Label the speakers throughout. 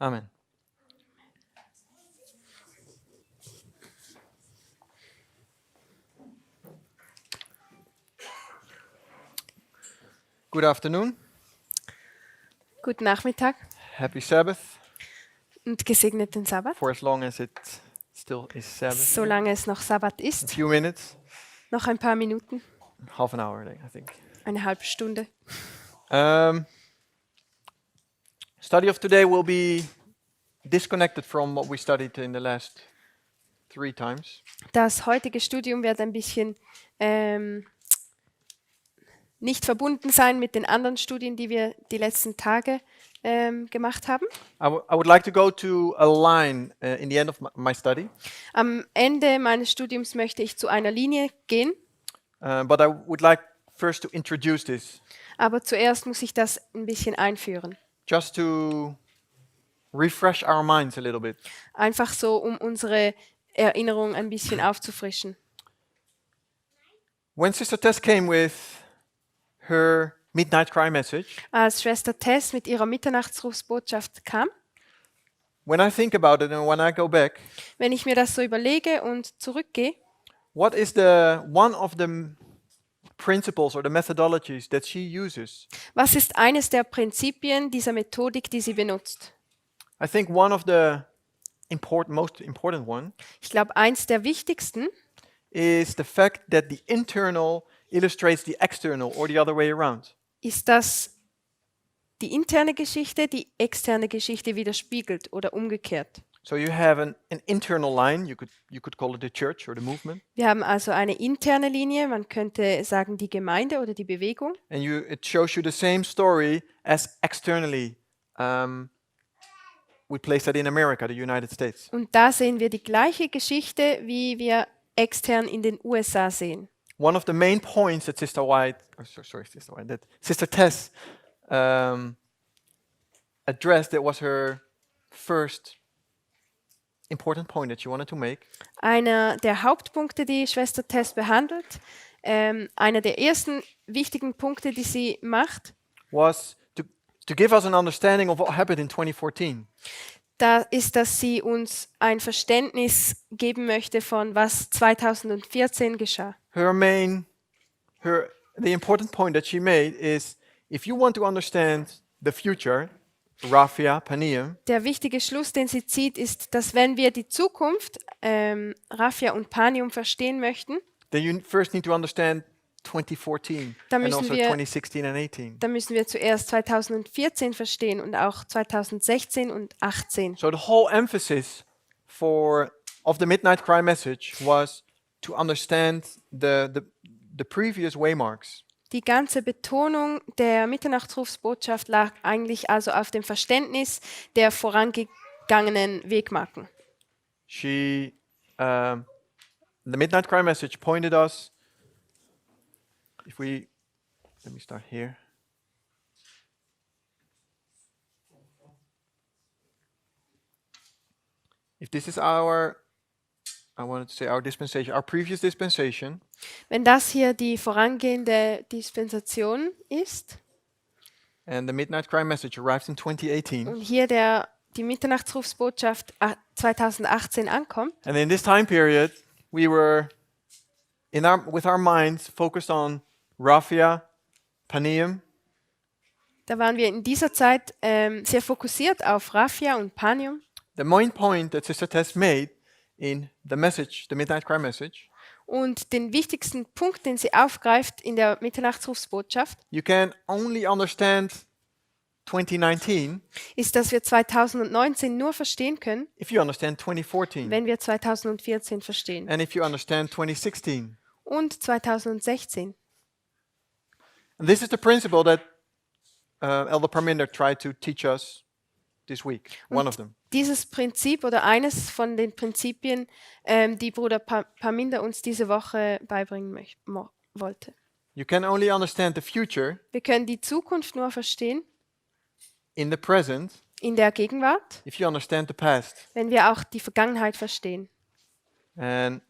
Speaker 1: Amen. Good afternoon.
Speaker 2: Guten Nachmittag
Speaker 1: Happy Sabbath.
Speaker 2: und gesegneten Sabbat.
Speaker 1: For as long as it still is Sabbath.
Speaker 2: Solange es noch Sabbat
Speaker 1: A
Speaker 2: ist,
Speaker 1: few minutes.
Speaker 2: noch ein paar Minuten,
Speaker 1: Half an hour, I think.
Speaker 2: eine halbe Stunde.
Speaker 1: Study of today will be disconnected from what we studied in the last 3 times.
Speaker 2: Das heutige Studium wird ein bisschen nicht verbunden sein mit den anderen Studien, die wir die letzten Tage gemacht haben.
Speaker 1: I would like to go to a line in the end of my study,
Speaker 2: Am Ende meines Studiums möchte ich zu einer Linie gehen,
Speaker 1: but I would like first to introduce this,
Speaker 2: aber zuerst muss ich das ein bisschen einführen.
Speaker 1: just to refresh our minds a little bit.
Speaker 2: Einfach so, um unsere Erinnerung ein bisschen aufzufrischen.
Speaker 1: When Sister Tess came with her midnight cry message,
Speaker 2: Als Schwester Tess mit ihrer Mitternachtsrufsbotschaft kam,
Speaker 1: when I think about it and when I go back,
Speaker 2: wenn ich mir das so überlege und zurückgehe,
Speaker 1: what is the one of the principles or the methodologies that she uses?
Speaker 2: was ist eines der Prinzipien dieser Methodik, die sie benutzt?
Speaker 1: I think one of the most important one
Speaker 2: Ich glaube, eins der wichtigsten
Speaker 1: is the fact that the internal illustrates the external or the other way around.
Speaker 2: ist, dass die interne Geschichte die externe Geschichte widerspiegelt oder umgekehrt.
Speaker 1: So you have an internal line, you could call it the church or the movement,
Speaker 2: Wir haben also eine interne Linie, man könnte sagen die Gemeinde oder die Bewegung.
Speaker 1: and it shows you the same story as externally. We place that in America, the United States.
Speaker 2: Und da sehen wir die gleiche Geschichte, wie wir extern in den USA sehen.
Speaker 1: One of the main points that that Sister Tess addressed, that was her first important point that she wanted to make,
Speaker 2: Einer der Hauptpunkte, die Schwester Tess behandelt, einer der ersten wichtigen Punkte, die sie macht,
Speaker 1: was to give us an understanding of what happened in 2014.
Speaker 2: da ist, dass sie uns ein Verständnis geben möchte von was 2014 geschah.
Speaker 1: The important point that she made is, if you want to understand the future, Raphia, Panium,
Speaker 2: Der wichtige Schluss, den sie zieht, ist, dass wenn wir die Zukunft, Raphia und Panium verstehen möchten,
Speaker 1: then you first need to understand 2014
Speaker 2: Da
Speaker 1: and
Speaker 2: müssen
Speaker 1: also
Speaker 2: wir-
Speaker 1: 2016 and 18.
Speaker 2: dann müssen wir zuerst 2014 verstehen und auch 2016 und 18.
Speaker 1: So the whole emphasis of the Midnight Cry message was to understand the previous waymarks.
Speaker 2: Die ganze Betonung der Mitternachtsrufsbotschaft lag eigentlich also auf dem Verständnis der vorangegangenen Wegmarken.
Speaker 1: The Midnight Cry message pointed us, let me start here. If this is our dispensation, our previous dispensation,
Speaker 2: Wenn das hier die vorangehende Dispensation ist
Speaker 1: and the Midnight Cry message arrived in 2018,
Speaker 2: und hier die Mitternachtsrufsbotschaft 2018 ankommt,
Speaker 1: and in this time period, we were with our minds focused on Raphia, Panium,
Speaker 2: da waren wir in dieser Zeit sehr fokussiert auf Raphia und Panium.
Speaker 1: the main point that Sister Tess made in the message, the Midnight Cry message,
Speaker 2: Und den wichtigsten Punkt, den sie aufgreift in der Mitternachtsrufsbotschaft,
Speaker 1: you can only understand 2019
Speaker 2: ist, dass wir 2019 nur verstehen können,
Speaker 1: if you understand 2014,
Speaker 2: wenn wir 2014 verstehen.
Speaker 1: and if you understand 2016.
Speaker 2: Und 2016.
Speaker 1: And this is the principle that Elder Parminder tried to teach us this week, one of them.
Speaker 2: Dieses Prinzip oder eines von den Prinzipien, die Bruder Parminder uns diese Woche beibringen wollte.
Speaker 1: You can only understand the future
Speaker 2: Wir können die Zukunft nur verstehen
Speaker 1: in the present
Speaker 2: in der Gegenwart,
Speaker 1: if you understand the past.
Speaker 2: wenn wir auch die Vergangenheit verstehen.
Speaker 1: And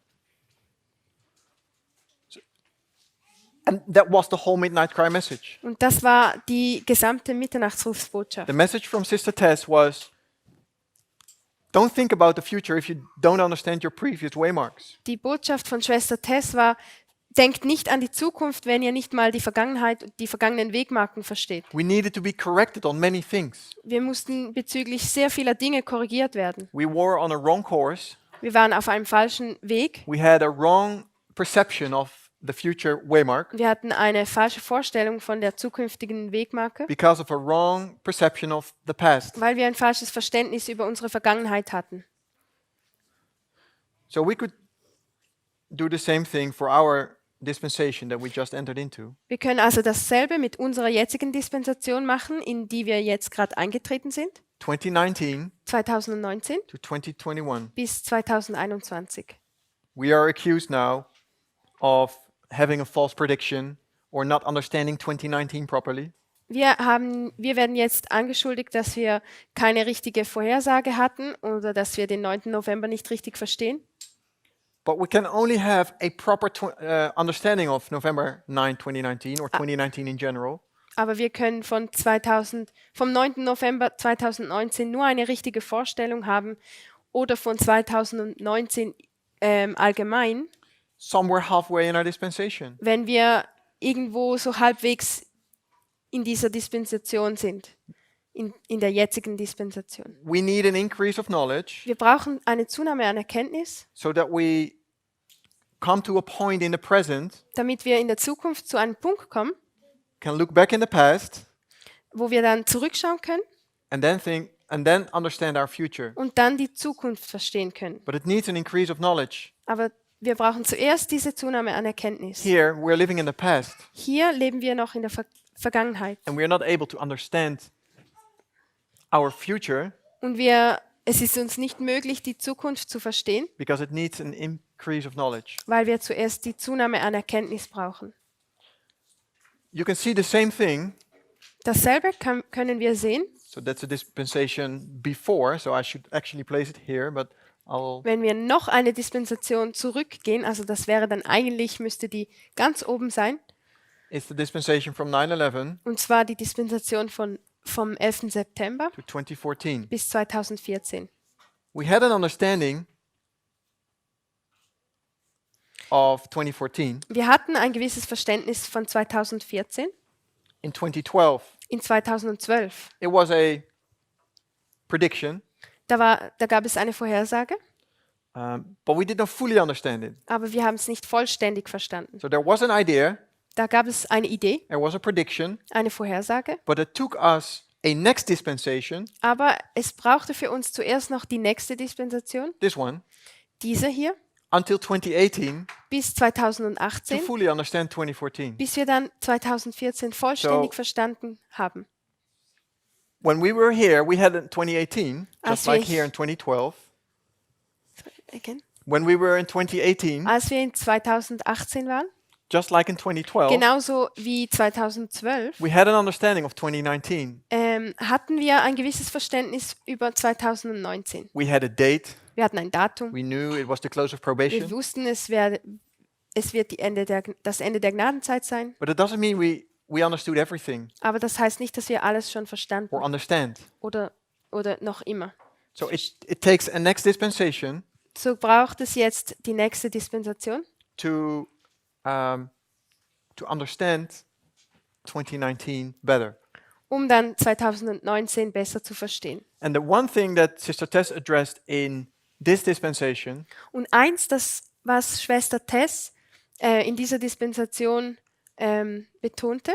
Speaker 1: that was the whole Midnight Cry message.
Speaker 2: Und das war die gesamte Mitternachtsrufsbotschaft.
Speaker 1: The message from Sister Tess was, don't think about the future if you don't understand your previous waymarks.
Speaker 2: Die Botschaft von Schwester Tess war, denkt nicht an die Zukunft, wenn ihr nicht mal die Vergangenheit und die vergangenen Wegmarken versteht.
Speaker 1: We needed to be corrected on many things.
Speaker 2: Wir mussten bezüglich sehr vieler Dinge korrigiert werden.
Speaker 1: We were on a wrong course.
Speaker 2: Wir waren auf einem falschen Weg.
Speaker 1: We had a wrong perception of the future waymark
Speaker 2: Wir hatten eine falsche Vorstellung von der zukünftigen Wegmarke,
Speaker 1: because of a wrong perception of the past.
Speaker 2: weil wir ein falsches Verständnis über unsere Vergangenheit hatten.
Speaker 1: So we could do the same thing for our dispensation that we just entered into.
Speaker 2: Wir können also dasselbe mit unserer jetzigen Dispensation machen, in die wir jetzt gerade eingetreten sind,
Speaker 1: 2019
Speaker 2: 2019
Speaker 1: to 2021.
Speaker 2: bis 2021.
Speaker 1: We are accused now of having a false prediction or not understanding 2019 properly.
Speaker 2: Wir werden jetzt angeschuldigt, dass wir keine richtige Vorhersage hatten oder dass wir den 9. November nicht richtig verstehen.
Speaker 1: But we can only have a proper understanding of November 9, 2019 or 2019 in general
Speaker 2: Aber wir können vom 9. November 2019 nur eine richtige Vorstellung haben oder von 2019 allgemein,
Speaker 1: somewhere halfway in our dispensation.
Speaker 2: wenn wir irgendwo so halbwegs in dieser Dispensation sind, in der jetzigen Dispensation.
Speaker 1: We need an increase of knowledge
Speaker 2: Wir brauchen eine Zunahme an Erkenntnis,
Speaker 1: so that we come to a point in the present,
Speaker 2: damit wir in der Zukunft zu einem Punkt kommen,
Speaker 1: can look back in the past
Speaker 2: wo wir dann zurückschauen können
Speaker 1: and then think and then understand our future.
Speaker 2: und dann die Zukunft verstehen können.
Speaker 1: But it needs an increase of knowledge.
Speaker 2: Aber wir brauchen zuerst diese Zunahme an Erkenntnis.
Speaker 1: Here we're living in the past
Speaker 2: Hier leben wir noch in der Vergangenheit
Speaker 1: and we're not able to understand our future
Speaker 2: und es ist uns nicht möglich, die Zukunft zu verstehen,
Speaker 1: because it needs an increase of knowledge.
Speaker 2: weil wir zuerst die Zunahme an Erkenntnis brauchen.
Speaker 1: You can see the same thing.
Speaker 2: Dasselbe können wir sehen,
Speaker 1: So that's a dispensation before, so I should actually place it here, but I'll
Speaker 2: wenn wir noch eine Dispensation zurückgehen, also das wäre dann eigentlich, müsste die ganz oben sein,
Speaker 1: it's the dispensation from 9/11
Speaker 2: und zwar die Dispensation vom 11. September
Speaker 1: to 2014.
Speaker 2: bis 2014.
Speaker 1: We had an understanding of 2014
Speaker 2: Wir hatten ein gewisses Verständnis von 2014.
Speaker 1: in 2012.
Speaker 2: In 2012,
Speaker 1: It was a prediction,
Speaker 2: da gab es eine Vorhersage,
Speaker 1: but we did not fully understand it.
Speaker 2: aber wir haben es nicht vollständig verstanden.
Speaker 1: So there was an idea,
Speaker 2: Da gab es eine Idee,
Speaker 1: there was a prediction,
Speaker 2: eine Vorhersage,
Speaker 1: but it took us a next dispensation,
Speaker 2: aber es brauchte für uns zuerst noch die nächste Dispensation,
Speaker 1: this one,
Speaker 2: diese hier,
Speaker 1: until 2018
Speaker 2: bis
Speaker 1: to
Speaker 2: 2018,
Speaker 1: fully understand 2014.
Speaker 2: bis wir dann 2014 vollständig
Speaker 1: So-
Speaker 2: verstanden haben.
Speaker 1: When we were here, we had in 2018,
Speaker 2: Als
Speaker 1: just like
Speaker 2: wir-
Speaker 1: here in 2012.
Speaker 2: Again.
Speaker 1: When we were in 2018,
Speaker 2: Als wir in 2018 waren,
Speaker 1: just like in 2012,
Speaker 2: genauso wie 2012,
Speaker 1: we had an understanding of 2019.
Speaker 2: hatten wir ein gewisses Verständnis über 2019.
Speaker 1: We had a date.
Speaker 2: Wir hatten ein Datum.
Speaker 1: We knew it was the close of
Speaker 2: Wir
Speaker 1: probation.
Speaker 2: wussten, es wird das Ende der Gnadenzeit sein.
Speaker 1: But it doesn't mean we understood everything
Speaker 2: Aber das heißt nicht, dass wir alles schon verstanden
Speaker 1: or understand.
Speaker 2: oder noch immer.
Speaker 1: So it takes a next dispensation
Speaker 2: So braucht es jetzt die nächste Dispensation,
Speaker 1: to understand 2019 better.
Speaker 2: um dann 2019 besser zu verstehen.
Speaker 1: And the one thing that Sister Tess addressed in this dispensation
Speaker 2: Und eins, was Schwester Tess in dieser Dispensation betonte,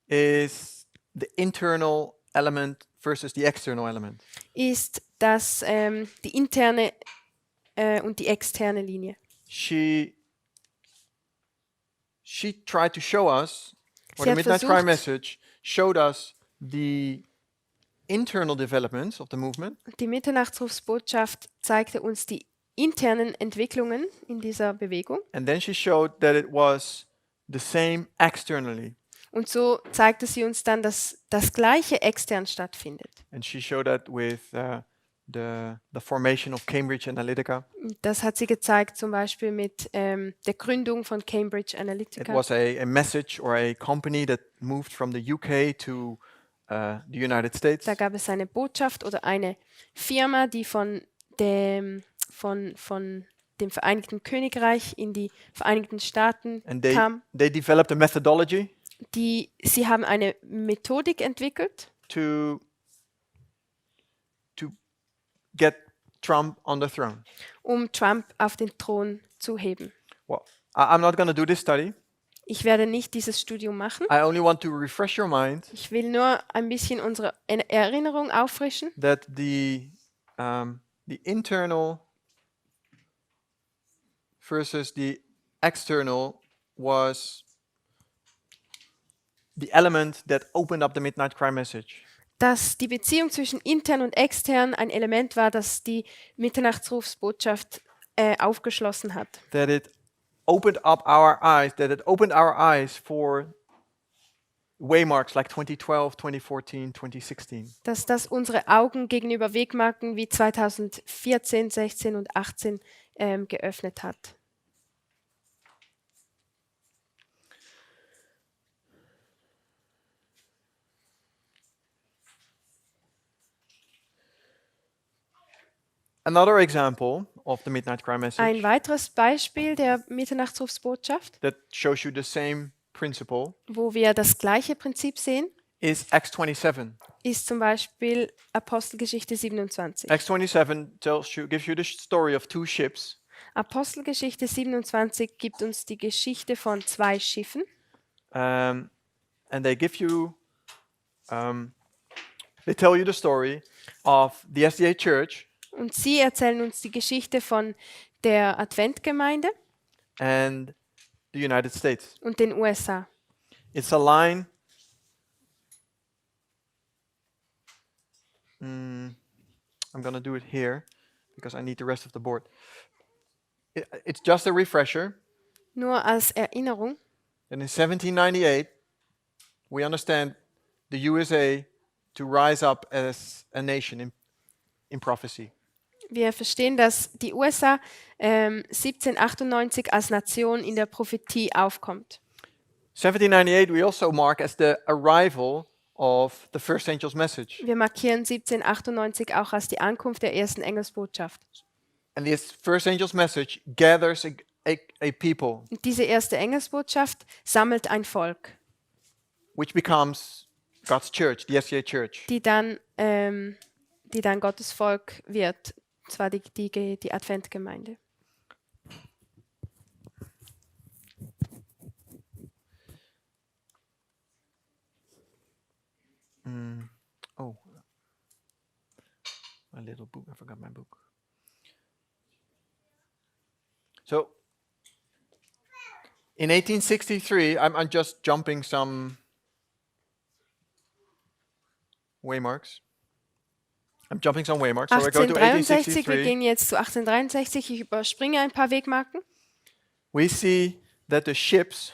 Speaker 1: is the internal element versus the external element.
Speaker 2: ist, dass die interne und die externe Linie.
Speaker 1: She tried to show us, or
Speaker 2: Sie
Speaker 1: the
Speaker 2: hat
Speaker 1: Midnight Cry
Speaker 2: versucht-
Speaker 1: message showed us the internal developments of the movement,
Speaker 2: Die Mitternachtsrufsbotschaft zeigte uns die internen Entwicklungen in dieser Bewegung.
Speaker 1: and then she showed that it was the same externally.
Speaker 2: Und so zeigte sie uns dann, dass das Gleiche extern stattfindet.
Speaker 1: And she showed that with the formation of Cambridge Analytica.
Speaker 2: Das hat sie gezeigt, zum Beispiel mit der Gründung von Cambridge
Speaker 1: It
Speaker 2: Analytica.
Speaker 1: was a message or a company that moved from the UK to the United States.
Speaker 2: Da gab es eine Botschaft oder eine Firma, die von von dem Vereinigten Königreich in die Vereinigten Staaten
Speaker 1: And
Speaker 2: kam.
Speaker 1: they developed a methodology
Speaker 2: Sie haben eine Methodik entwickelt,
Speaker 1: to get Trump on the throne.
Speaker 2: um Trump auf den Thron zu heben.
Speaker 1: Well, I'm not going to do this study.
Speaker 2: Ich werde nicht dieses Studium machen.
Speaker 1: I only want to refresh your mind
Speaker 2: Ich will nur ein bisschen unsere Erinnerung auffrischen,
Speaker 1: that the internal versus the external was the element that opened up the midnight cry message.
Speaker 2: dass die Beziehung zwischen intern und extern ein Element war, das die Mitternachtsrufsbotschaft aufgeschlossen hat.
Speaker 1: That it opened up our eyes, that it opened our eyes for waymarks like 2012, 2014, 2016.
Speaker 2: Dass das unsere Augen gegenüber Wegmarken wie 2014, 16 und 18 geöffnet hat.
Speaker 1: Another example of the midnight cry
Speaker 2: Ein
Speaker 1: message
Speaker 2: weiteres Beispiel der Mitternachtsrufsbotschaft,
Speaker 1: that shows you the same principle
Speaker 2: wo wir das gleiche Prinzip sehen,
Speaker 1: is Acts 27.
Speaker 2: ist zum Beispiel Apostelgeschichte 27.
Speaker 1: Acts 27 gives you the story of two ships.
Speaker 2: Apostelgeschichte 27 gibt uns die Geschichte von zwei Schiffen
Speaker 1: And they give you, they tell you the story of the SDA Church
Speaker 2: und sie erzählen uns die Geschichte von der Adventgemeinde
Speaker 1: and the United States.
Speaker 2: und den USA.
Speaker 1: It's a line. I'm gonna do it here because I need the rest of the board. It's just a refresher.
Speaker 2: Nur als Erinnerung,
Speaker 1: And in 1798, we understand the USA to rise up as a nation in prophecy.
Speaker 2: wir verstehen, dass die USA 1798 als Nation in der Prophetie aufkommt.
Speaker 1: 1798 we also mark as the arrival of the first angel's message.
Speaker 2: Wir markieren 1798 auch als die Ankunft der ersten Engelsbotschaft.
Speaker 1: And this first angel's message gathers a people,
Speaker 2: Und diese erste Engelsbotschaft sammelt ein Volk,
Speaker 1: which becomes God's church, the SDA church.
Speaker 2: die dann Gottes Volk wird, und zwar die Adventgemeinde.
Speaker 1: Oh, my little book. I forgot my book. So, in 1863, I'm just jumping some waymarks. I'm jumping some waymarks. So I go to
Speaker 2: 1863, wir
Speaker 1: 1863.
Speaker 2: gehen jetzt zu 1863, ich überspringe ein paar Wegmarken.
Speaker 1: We see that the ships,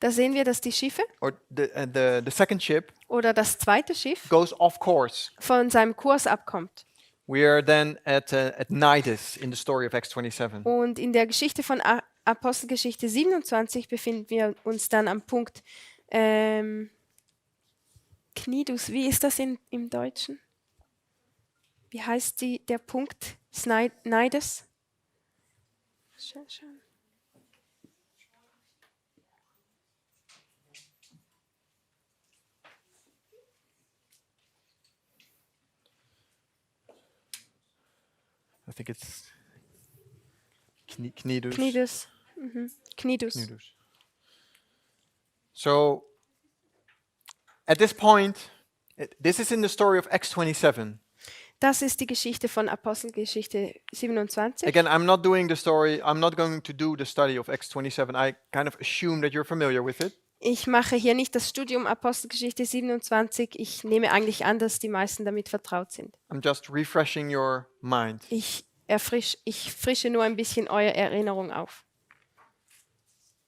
Speaker 2: Da sehen wir, dass die Schiffe
Speaker 1: or the second ship,
Speaker 2: oder das zweite Schiff
Speaker 1: goes off course.
Speaker 2: von seinem Kurs abkommt.
Speaker 1: We are then at Nidus in the story of Acts 27.
Speaker 2: Und in der Geschichte von Apostelgeschichte 27 befinden wir uns dann am Punkt Knidus. Wie ist das im Deutschen? Wie heißt der Punkt? Nidus? Schau.
Speaker 1: I think it's Knidus.
Speaker 2: Knidus. Knidus.
Speaker 1: Knidus. So, at this point, this is in the story of Acts 27.
Speaker 2: Das ist die Geschichte von Apostelgeschichte 27.
Speaker 1: Again, I'm not doing the story, I'm not going to do the study of Acts 27. I kind of assume that you're familiar with it.
Speaker 2: Ich mache hier nicht das Studium Apostelgeschichte 27. Ich nehme eigentlich an, dass die meisten damit vertraut sind.
Speaker 1: I'm just refreshing your mind.
Speaker 2: Ich frische nur ein bisschen eure Erinnerung auf.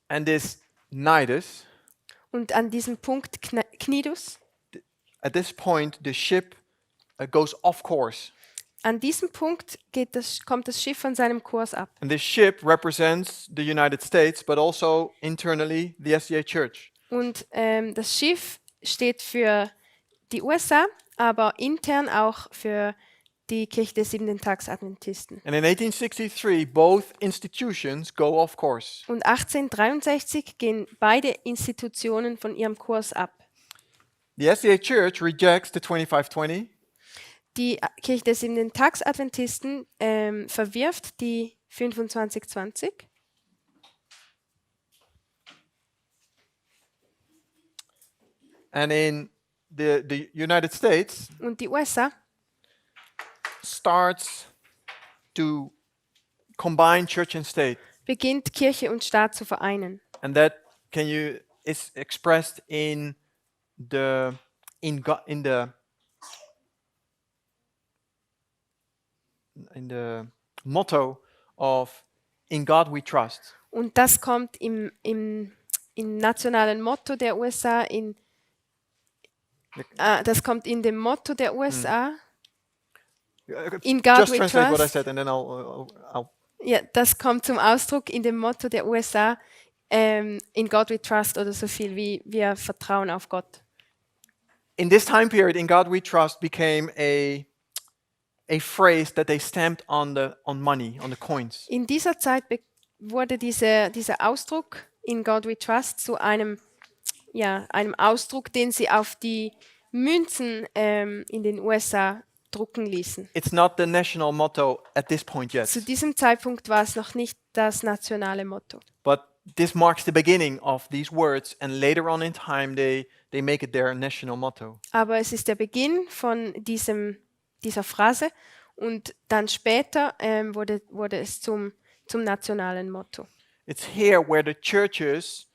Speaker 1: And this Nidus,
Speaker 2: Und an diesem Punkt Knidus,
Speaker 1: at this point, the ship goes off course.
Speaker 2: an diesem Punkt kommt das Schiff von seinem Kurs ab.
Speaker 1: And this ship represents the United States, but also internally the SDA Church.
Speaker 2: Und das Schiff steht für die USA, aber intern auch für die Kirche der Siebenten-Tags-Adventisten.
Speaker 1: And in 1863, both institutions go off course.
Speaker 2: Und 1863 gehen beide Institutionen von ihrem Kurs ab.
Speaker 1: The SDA Church rejects the 2520,
Speaker 2: Die Kirche der Siebenten-Tags-Adventisten verwirft die 2520.
Speaker 1: and in the United States
Speaker 2: Und die USA
Speaker 1: starts to combine church and state.
Speaker 2: beginnt Kirche und Staat zu vereinen.
Speaker 1: And that is expressed in the in God in the motto of "In God We Trust."
Speaker 2: Und das kommt im nationalen Motto der USA, das kommt in dem Motto der USA. In God
Speaker 1: Just
Speaker 2: we
Speaker 1: translate what I
Speaker 2: trust.
Speaker 1: said, and then I'll
Speaker 2: Ja, das kommt zum Ausdruck in dem Motto der USA, in God we trust oder so viel wie wir vertrauen auf Gott.
Speaker 1: In this time period, "In God We Trust" became a phrase that they stamped on money, on the coins.
Speaker 2: In dieser Zeit wurde dieser Ausdruck in God we trust zu einem Ausdruck, den sie auf die Münzen in den USA drucken ließen.
Speaker 1: It's not the national motto at this point yet,
Speaker 2: Zu diesem Zeitpunkt war es noch nicht das nationale Motto.
Speaker 1: but this marks the beginning of these words, and later on in time they make it their national motto.
Speaker 2: Aber es ist der Beginn von dieser Phrase und dann später wurde es zum nationalen Motto.
Speaker 1: It's here where the churches,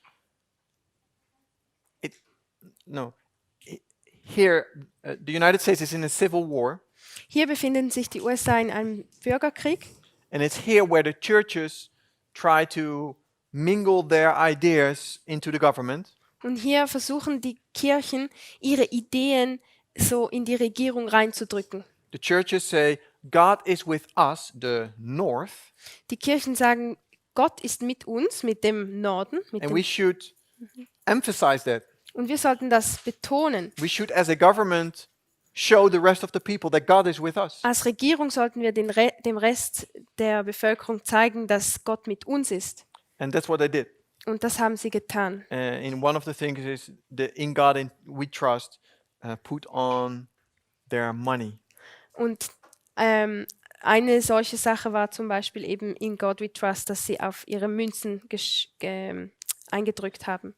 Speaker 1: the United States is in a civil war,
Speaker 2: Hier befinden sich die USA in einem Bürgerkrieg
Speaker 1: and it's here where the churches try to mingle their ideas into the government.
Speaker 2: und hier versuchen die Kirchen ihre Ideen so in die Regierung reinzudrücken.
Speaker 1: The churches say, God is with us, the North,
Speaker 2: Die Kirchen sagen, Gott ist mit uns, mit dem Norden,
Speaker 1: and we should emphasize that.
Speaker 2: und wir sollten das betonen.
Speaker 1: We should, as a government, show the rest of the people that God is with us.
Speaker 2: Als Regierung sollten wir dem Rest der Bevölkerung zeigen, dass Gott mit uns ist.
Speaker 1: And that's what they did.
Speaker 2: Und das haben sie getan.
Speaker 1: In one of the things is the "In God We Trust" put on their money.
Speaker 2: Und eine solche Sache war zum Beispiel eben in God We Trust, dass sie auf ihre Münzen eingedrückt haben.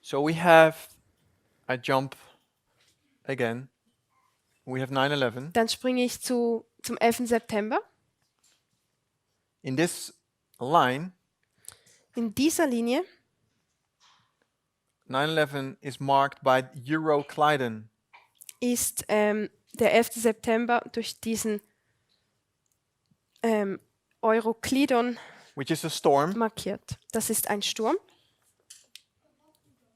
Speaker 1: So I jump again. We have 9/11.
Speaker 2: Dann springe ich zum 11. September.
Speaker 1: In this line,
Speaker 2: In dieser Linie
Speaker 1: 9/11 is marked by Euroclydon.
Speaker 2: ist der 11. September durch diesen Euroklydon
Speaker 1: Which is a storm.
Speaker 2: markiert. Das ist ein Sturm.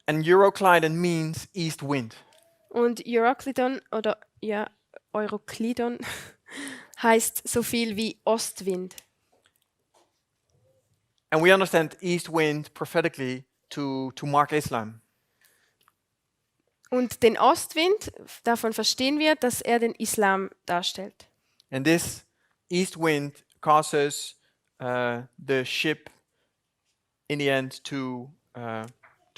Speaker 1: And Euroclydon means east wind.
Speaker 2: Und Euroklydon Euroklydon heißt so viel wie Ostwind.
Speaker 1: And we understand east wind prophetically to mark Islam.
Speaker 2: Und den Ostwind, davon verstehen wir, dass er den Islam darstellt.
Speaker 1: And this east wind causes the ship in the end to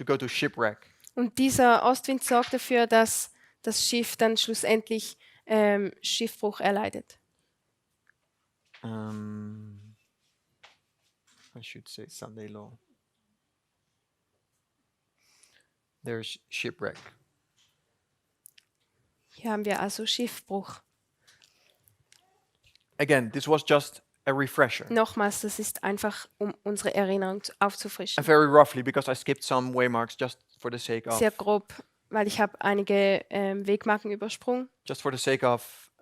Speaker 1: go to shipwreck.
Speaker 2: Und dieser Ostwind sorgt dafür, dass das Schiff dann schlussendlich Schiffbruch erleidet.
Speaker 1: I should say Sunday law. There's shipwreck.
Speaker 2: Hier haben wir also Schiffbruch.
Speaker 1: Again, this was just a refresher.
Speaker 2: Nochmals, das ist einfach, um unsere Erinnerung aufzufrischen.
Speaker 1: And very roughly, because I skipped some waymarks just for the sake of
Speaker 2: Sehr grob, weil ich habe einige Wegmarken übersprungen.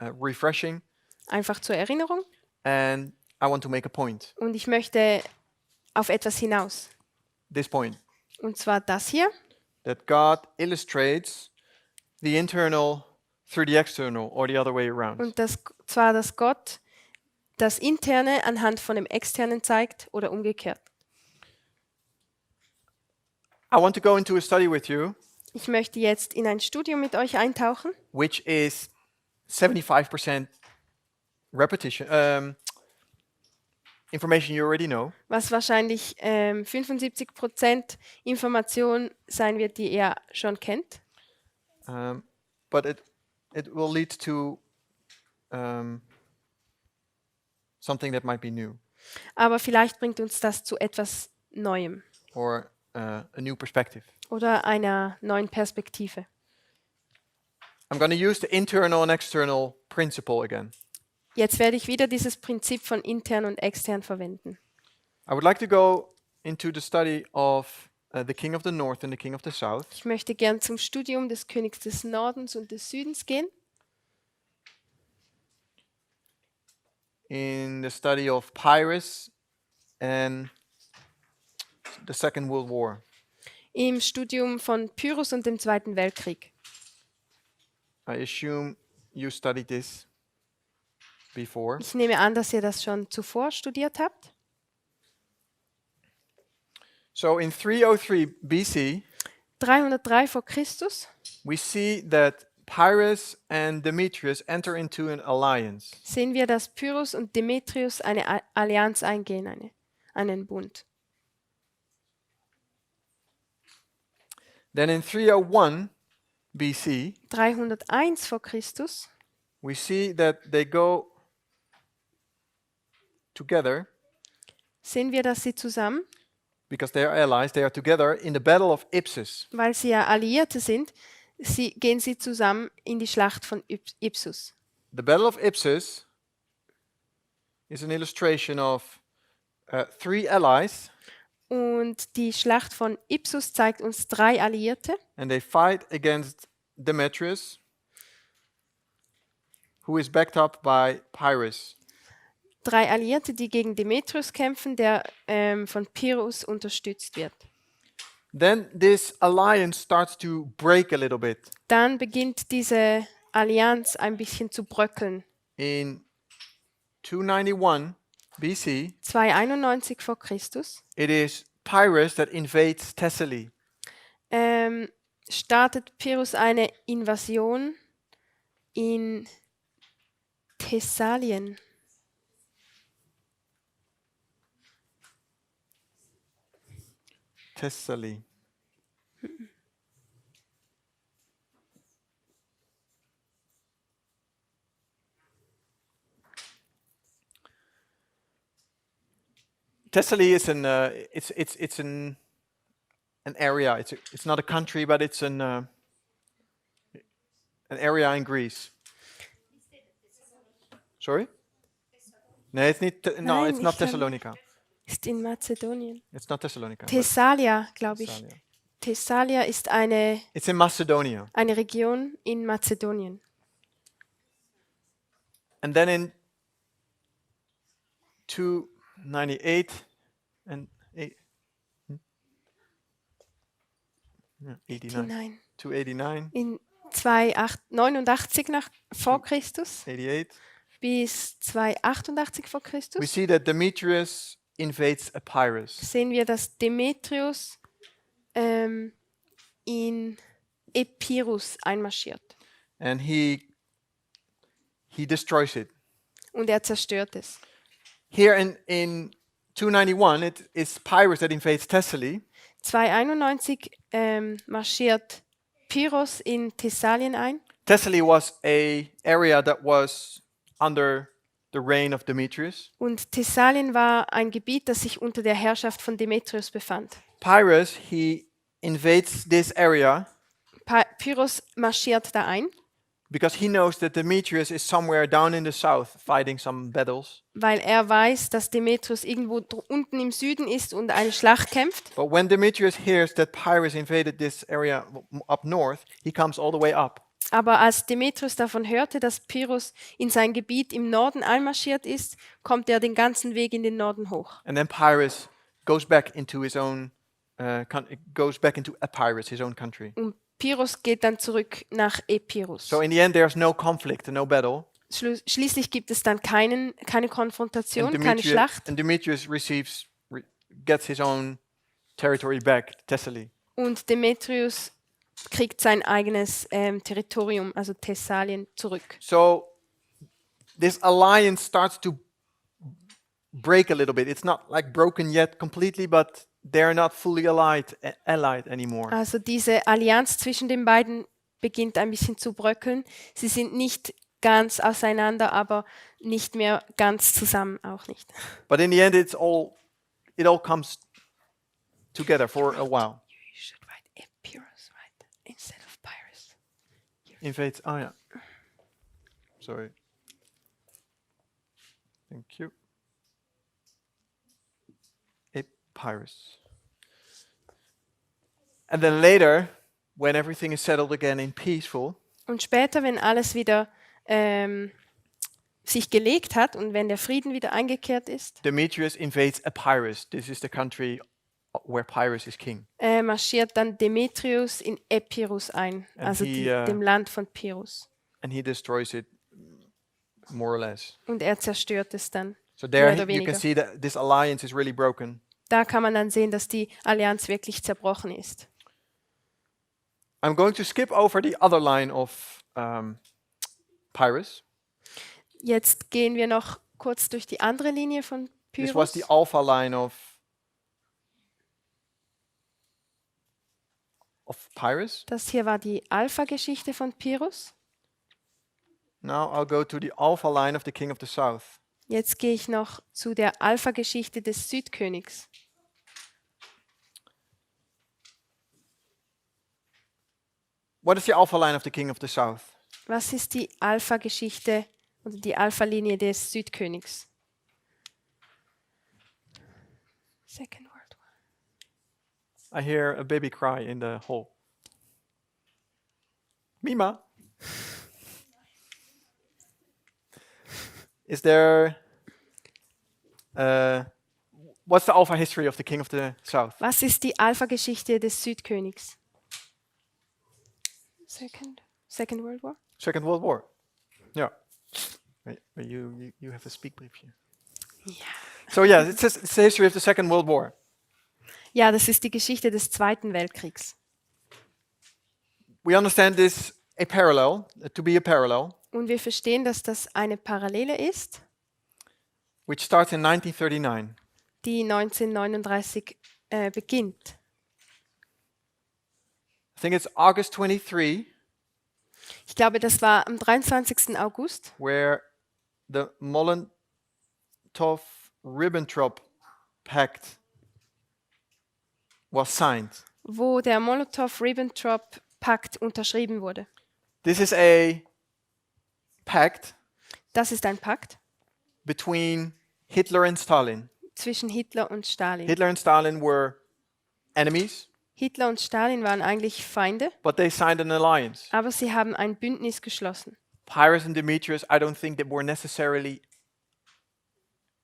Speaker 1: refreshing.
Speaker 2: Einfach zur Erinnerung.
Speaker 1: And I want to make a point.
Speaker 2: Und ich möchte auf etwas hinaus.
Speaker 1: This point,
Speaker 2: Und zwar das hier.
Speaker 1: that God illustrates the internal through the external, or the other way around.
Speaker 2: Und zwar, dass Gott das Interne anhand von dem Externen zeigt oder umgekehrt.
Speaker 1: I want to go into a study with you,
Speaker 2: Ich möchte jetzt in ein Studium mit euch eintauchen,
Speaker 1: which is 75% repetition, information you already know.
Speaker 2: was wahrscheinlich 75% Information sein wird, die er schon kennt.
Speaker 1: But it will lead to something that might be new
Speaker 2: Aber vielleicht bringt uns das zu etwas Neuem
Speaker 1: or a new perspective.
Speaker 2: oder einer neuen Perspektive.
Speaker 1: I'm going to use the internal and external principle again.
Speaker 2: Jetzt werde ich wieder dieses Prinzip von intern und extern verwenden.
Speaker 1: I would like to go into the study of the king of the north and the king of the south.
Speaker 2: Ich möchte gern zum Studium des Königs des Nordens und des Südens gehen.
Speaker 1: In the study of Pyrrhus and the Second World War.
Speaker 2: Im Studium von Pyrrhus und dem Zweiten Weltkrieg.
Speaker 1: I assume you studied this before.
Speaker 2: Ich nehme an, dass ihr das schon zuvor studiert habt.
Speaker 1: So in 303 BC,
Speaker 2: 303 vor Christus
Speaker 1: we see that Pyrrhus and Demetrius enter into an alliance.
Speaker 2: sehen wir, dass Pyrrhus und Demetrius eine Allianz eingehen, einen Bund.
Speaker 1: Then in 301 BC,
Speaker 2: 301 vor Christus
Speaker 1: we see that they go together
Speaker 2: sehen wir, dass sie zusammen,
Speaker 1: because they are allies, they are together in the Battle of Ipsus.
Speaker 2: weil sie ja Alliierte sind, gehen sie zusammen in die Schlacht von Ipsus.
Speaker 1: The Battle of Ipsus is an illustration of three allies,
Speaker 2: Und die Schlacht von Ipsus zeigt uns 3 Alliierte
Speaker 1: and they fight against Demetrius, who is backed up by Pyrrhus.
Speaker 2: 3 Alliierte, die gegen Demetrius kämpfen, der von Pyrrhus unterstützt wird.
Speaker 1: Then this alliance starts to break a little bit.
Speaker 2: Dann beginnt diese Allianz ein bisschen zu bröckeln.
Speaker 1: In 291 BC,
Speaker 2: 291 vor Christus
Speaker 1: it is Pyrrhus that invades Thessaly.
Speaker 2: startet Pyrrhus eine Invasion in Thessalien.
Speaker 1: Thessaly. Thessaly is it's an area. It's not a country, but it's an area in Greece. Sorry? No, it's not. No,
Speaker 2: Nein,
Speaker 1: it's not
Speaker 2: ich glaube-
Speaker 1: Thessalonica.
Speaker 2: Ist in Mazedonien.
Speaker 1: It's not Thessalonica. but
Speaker 2: Thessalia, glaube ich.
Speaker 1: Thessalia.
Speaker 2: Thessalia ist eine
Speaker 1: It's in Macedonia.
Speaker 2: Region in Mazedonien.
Speaker 1: And then in 298 and 89,
Speaker 2: Nein.
Speaker 1: 289,
Speaker 2: In 289 vor Christus
Speaker 1: 88,
Speaker 2: bis 288 vor
Speaker 1: we
Speaker 2: Christus
Speaker 1: see that Demetrius invades Epirus.
Speaker 2: sehen wir, dass Demetrius in Epirus einmarschiert
Speaker 1: And he destroys it.
Speaker 2: und er zerstört es.
Speaker 1: Here in 291, it is Pyrrhus that invades Thessaly.
Speaker 2: 291 marschiert Pyrrhus in Thessalien ein.
Speaker 1: Thessaly was a area that was under the reign of Demetrius.
Speaker 2: Und Thessalien war ein Gebiet, das sich unter der Herrschaft von Demetrius befand.
Speaker 1: Pyrrhus, he invades this area
Speaker 2: Pyrrhus marschiert da ein,
Speaker 1: because he knows that Demetrius is somewhere down in the south fighting some battles.
Speaker 2: weil er weiß, dass Demetrius irgendwo unten im Süden ist und eine Schlacht kämpft.
Speaker 1: But when Demetrius hears that Pyrrhus invaded this area up north, he comes all the way up.
Speaker 2: Aber als Demetrius davon hörte, dass Pyrrhus in sein Gebiet im Norden einmarschiert ist, kommt er den ganzen Weg in den Norden hoch.
Speaker 1: And then Pyrrhus goes back into his own Epirus, his own country.
Speaker 2: Und Pyrrhus geht dann zurück nach Epirus.
Speaker 1: So in the end, there's no conflict and no battle.
Speaker 2: Schließlich gibt es dann keine Konfrontation, keine Schlacht.
Speaker 1: And Demetrius gets his own territory back, Thessaly.
Speaker 2: Und Demetrius kriegt sein eigenes Territorium, also Thessalien, zurück.
Speaker 1: So this alliance starts to break a little bit. It's not like broken yet completely, but they're not fully allied anymore.
Speaker 2: Also diese Allianz zwischen den beiden beginnt ein bisschen zu bröckeln. Sie sind nicht ganz auseinander, aber nicht mehr ganz zusammen auch nicht.
Speaker 1: But in the end, it all comes together for a while.
Speaker 2: You should write Epirus, right? Instead of Pyrrhus.
Speaker 1: Invades. Oh yeah. Sorry. Thank you. Epirus. And then later, when everything is settled again in peaceful,
Speaker 2: Und später, wenn alles wieder sich gelegt hat und wenn der Frieden wieder eingekehrt ist,
Speaker 1: Demetrius invades Epirus. This is the country where Pyrrhus is king.
Speaker 2: marschiert dann Demetrius in Epirus ein,
Speaker 1: And
Speaker 2: also dem Land von Pyrrhus.
Speaker 1: And he destroys it more or less.
Speaker 2: Und er zerstört es dann.
Speaker 1: So there
Speaker 2: Mehr oder
Speaker 1: you can
Speaker 2: weniger.
Speaker 1: see that this alliance is really broken.
Speaker 2: Da kann man dann sehen, dass die Allianz wirklich zerbrochen ist.
Speaker 1: I'm going to skip over the other line of Pyrrhus.
Speaker 2: Jetzt gehen wir noch kurz durch die andere Linie von
Speaker 1: This was
Speaker 2: Pyrrhus.
Speaker 1: the alpha line of Pyrrhus.
Speaker 2: Das hier war die Alpha-Geschichte von Pyrrhus.
Speaker 1: Now I'll go to the alpha line of the king of the south.
Speaker 2: Jetzt gehe ich noch zu der Alpha-Geschichte des Südkönigs.
Speaker 1: What is the alpha line of the king of the south?
Speaker 2: Was ist die Alpha-Geschichte oder die Alpha-Linie des Südkönigs? Second World War.
Speaker 1: I hear a baby cry in the hall. Mima. Is there what's the alpha history of the king of the south?
Speaker 2: Was ist die Alpha-Geschichte des Südkönigs? Second World War?
Speaker 1: Second World War. Yeah. Wait, you have a speak brief here.
Speaker 2: Ja.
Speaker 1: So yeah, it's the history of the Second World War.
Speaker 2: Ja, das ist die Geschichte des Zweiten Weltkriegs.
Speaker 1: We understand this to be a parallel,
Speaker 2: Und wir verstehen, dass das eine Parallele ist,
Speaker 1: which starts in 1939.
Speaker 2: die 1939 beginnt.
Speaker 1: I think it's August 23,
Speaker 2: Ich glaube, das war am 23. August,
Speaker 1: where the Molotov-Ribbentrop Pact was signed.
Speaker 2: wo der Molotow-Ribbentrop-Pakt unterschrieben wurde.
Speaker 1: This is a pact
Speaker 2: Das ist ein Pakt
Speaker 1: between Hitler and Stalin.
Speaker 2: zwischen Hitler und Stalin.
Speaker 1: Hitler and Stalin were enemies,
Speaker 2: Hitler und Stalin waren eigentlich Feinde,
Speaker 1: but they signed an alliance.
Speaker 2: aber sie haben ein Bündnis geschlossen.
Speaker 1: Pyrrhus and Demetrius, I don't think they were necessarily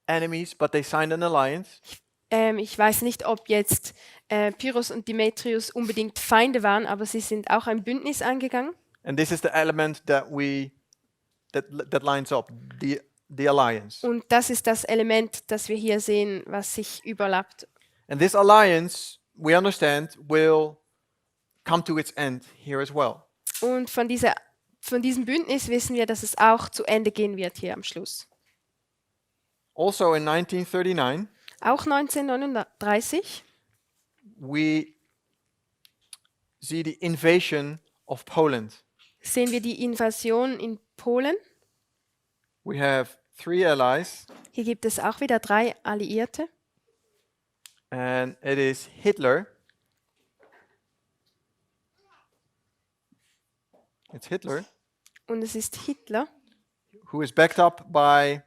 Speaker 1: enemies, but they signed an alliance.
Speaker 2: Ich weiß nicht, ob jetzt Pyrrhus und Demetrius unbedingt Feinde waren, aber sie sind auch ein Bündnis eingegangen.
Speaker 1: And this is the element that lines up the alliance.
Speaker 2: Und das ist das Element, das wir hier sehen, was sich überlappt.
Speaker 1: And this alliance, we understand, will come to its end here as well.
Speaker 2: Und von diesem Bündnis wissen wir, dass es auch zu Ende gehen wird hier am Schluss.
Speaker 1: Also in 1939,
Speaker 2: Auch 1939
Speaker 1: we see the invasion of Poland.
Speaker 2: sehen wir die Invasion in Polen.
Speaker 1: We have 3 allies,
Speaker 2: Hier gibt es auch wieder 3 Alliierte.
Speaker 1: and it is Hitler. It's Hitler,
Speaker 2: Und es ist Hitler,
Speaker 1: who is backed up by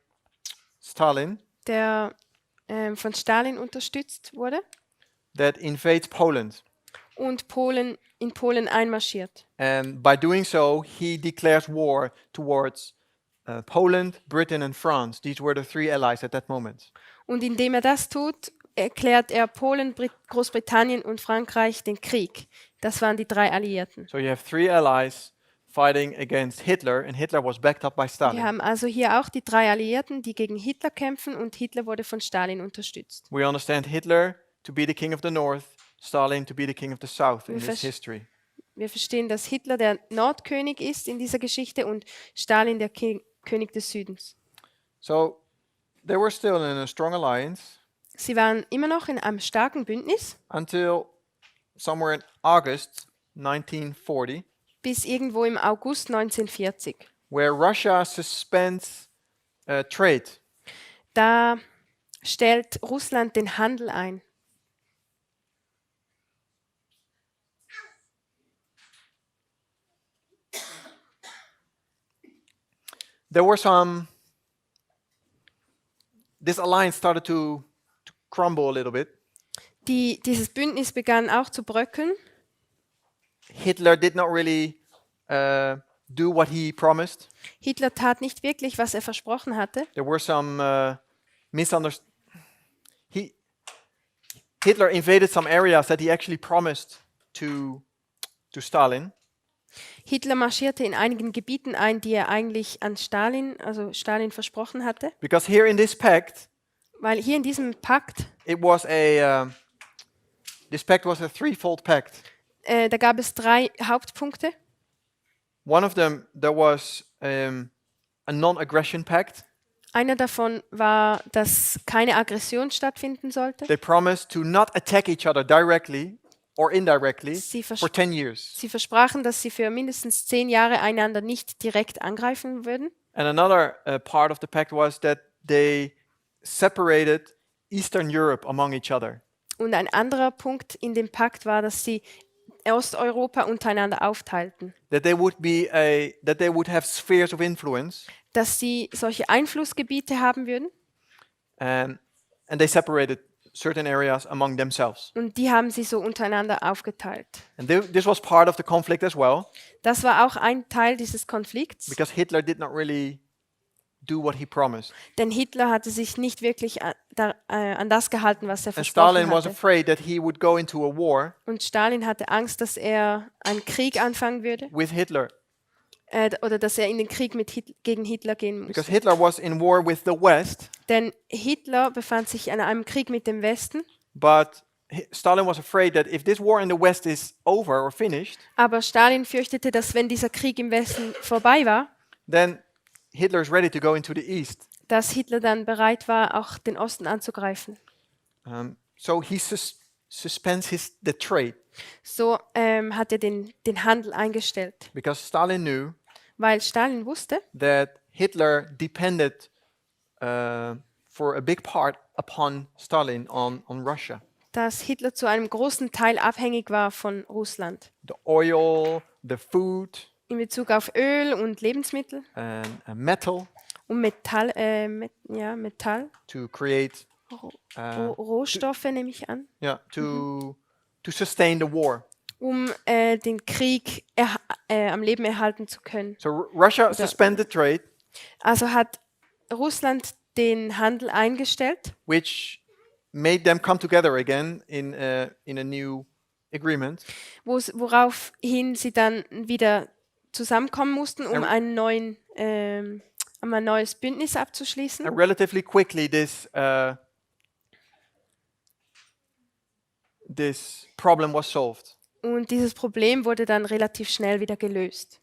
Speaker 1: Stalin,
Speaker 2: der von Stalin unterstützt wurde
Speaker 1: that invades Poland.
Speaker 2: und in Polen einmarschiert.
Speaker 1: And by doing so, he declares war towards Poland, Britain, and France. These were the 3 allies at that moment.
Speaker 2: Und indem er das tut, erklärt er Polen, Großbritannien und Frankreich den Krieg. Das waren die 3 Alliierten.
Speaker 1: So you have 3 allies fighting against Hitler, and Hitler was backed up by
Speaker 2: Wir
Speaker 1: Stalin.
Speaker 2: haben also hier auch die 3 Alliierten, die gegen Hitler kämpfen, und Hitler wurde von Stalin unterstützt.
Speaker 1: We understand Hitler to be the king of the north, Stalin to be the king of the south in
Speaker 2: We
Speaker 1: this
Speaker 2: vers-
Speaker 1: history.
Speaker 2: Wir verstehen, dass Hitler der Nordkönig ist in dieser Geschichte und Stalin der König des Südens.
Speaker 1: So they were still in a strong alliance
Speaker 2: Sie waren immer noch in einem starken Bündnis,
Speaker 1: until somewhere in August 1940,
Speaker 2: bis irgendwo im August 1940.
Speaker 1: where Russia suspends trade.
Speaker 2: Da stellt Russland den Handel ein.
Speaker 1: There were some. This alliance started to crumble a little bit.
Speaker 2: Dieses Bündnis begann auch zu bröckeln.
Speaker 1: Hitler did not really do what he promised.
Speaker 2: Hitler tat nicht wirklich, was er versprochen hatte.
Speaker 1: There were some misunderstandings. Hitler invaded some areas that he actually promised to Stalin.
Speaker 2: Hitler marschierte in einigen Gebieten ein, die er eigentlich an Stalin versprochen hatte.
Speaker 1: Because here in this pact,
Speaker 2: Weil hier in diesem Pakt,
Speaker 1: this pact was a threefold pact.
Speaker 2: da gab es 3 Hauptpunkte.
Speaker 1: One of them, there was a non-aggression pact.
Speaker 2: Einer davon war, dass keine Aggression stattfinden sollte.
Speaker 1: They promised to not attack each other directly or indirectly
Speaker 2: Sie,
Speaker 1: for 10 years.
Speaker 2: sie versprachen, dass sie für mindestens 10 Jahre einander nicht direkt angreifen würden.
Speaker 1: And another part of the pact was that they separated Eastern Europe among each other.
Speaker 2: Und ein anderer Punkt in dem Pakt war, dass sie Osteuropa untereinander aufteilten.
Speaker 1: That they would have spheres of influence,
Speaker 2: Dass sie solche Einflussgebiete haben würden.
Speaker 1: and they separated certain areas among themselves.
Speaker 2: Und die haben sie so untereinander aufgeteilt.
Speaker 1: And this was part of the conflict as well,
Speaker 2: Das war auch ein Teil dieses Konflikts,
Speaker 1: because Hitler did not really do what he promised.
Speaker 2: denn Hitler hatte sich nicht wirklich an das gehalten, was er
Speaker 1: And
Speaker 2: versprochen
Speaker 1: Stalin was
Speaker 2: hatte.
Speaker 1: afraid that he would go into a war
Speaker 2: Und Stalin hatte Angst, dass er einen Krieg anfangen würde
Speaker 1: with Hitler,
Speaker 2: oder dass er in den Krieg gegen Hitler gehen
Speaker 1: because
Speaker 2: musste.
Speaker 1: Hitler was in war with the West,
Speaker 2: Denn Hitler befand sich in einem Krieg mit dem Westen,
Speaker 1: but Stalin was afraid that if this war in the West is over or finished,
Speaker 2: aber Stalin fürchtete, dass wenn dieser Krieg im Westen vorbei war,
Speaker 1: then Hitler is ready to go into the East.
Speaker 2: dass Hitler dann bereit war, auch den Osten anzugreifen.
Speaker 1: So he suspends the trade,
Speaker 2: So hat er den Handel eingestellt,
Speaker 1: because Stalin knew
Speaker 2: weil Stalin wusste,
Speaker 1: that Hitler depended for a big part upon Stalin on Russia.
Speaker 2: dass Hitler zu einem großen Teil abhängig war von Russland
Speaker 1: The oil, the food,
Speaker 2: in Bezug auf Öl und Lebensmittel
Speaker 1: and metal
Speaker 2: und Metall, Metall,
Speaker 1: to create,
Speaker 2: Rohstoffe nehme ich an,
Speaker 1: to sustain the war.
Speaker 2: um den Krieg am Leben erhalten zu können.
Speaker 1: So Russia suspended trade,
Speaker 2: Also hat Russland den Handel eingestellt,
Speaker 1: which made them come together again in a new agreement.
Speaker 2: woraufhin sie dann wieder zusammenkommen mussten, um ein neues Bündnis abzuschließen.
Speaker 1: And relatively quickly, this problem was solved.
Speaker 2: Und dieses Problem wurde dann relativ schnell wieder gelöst.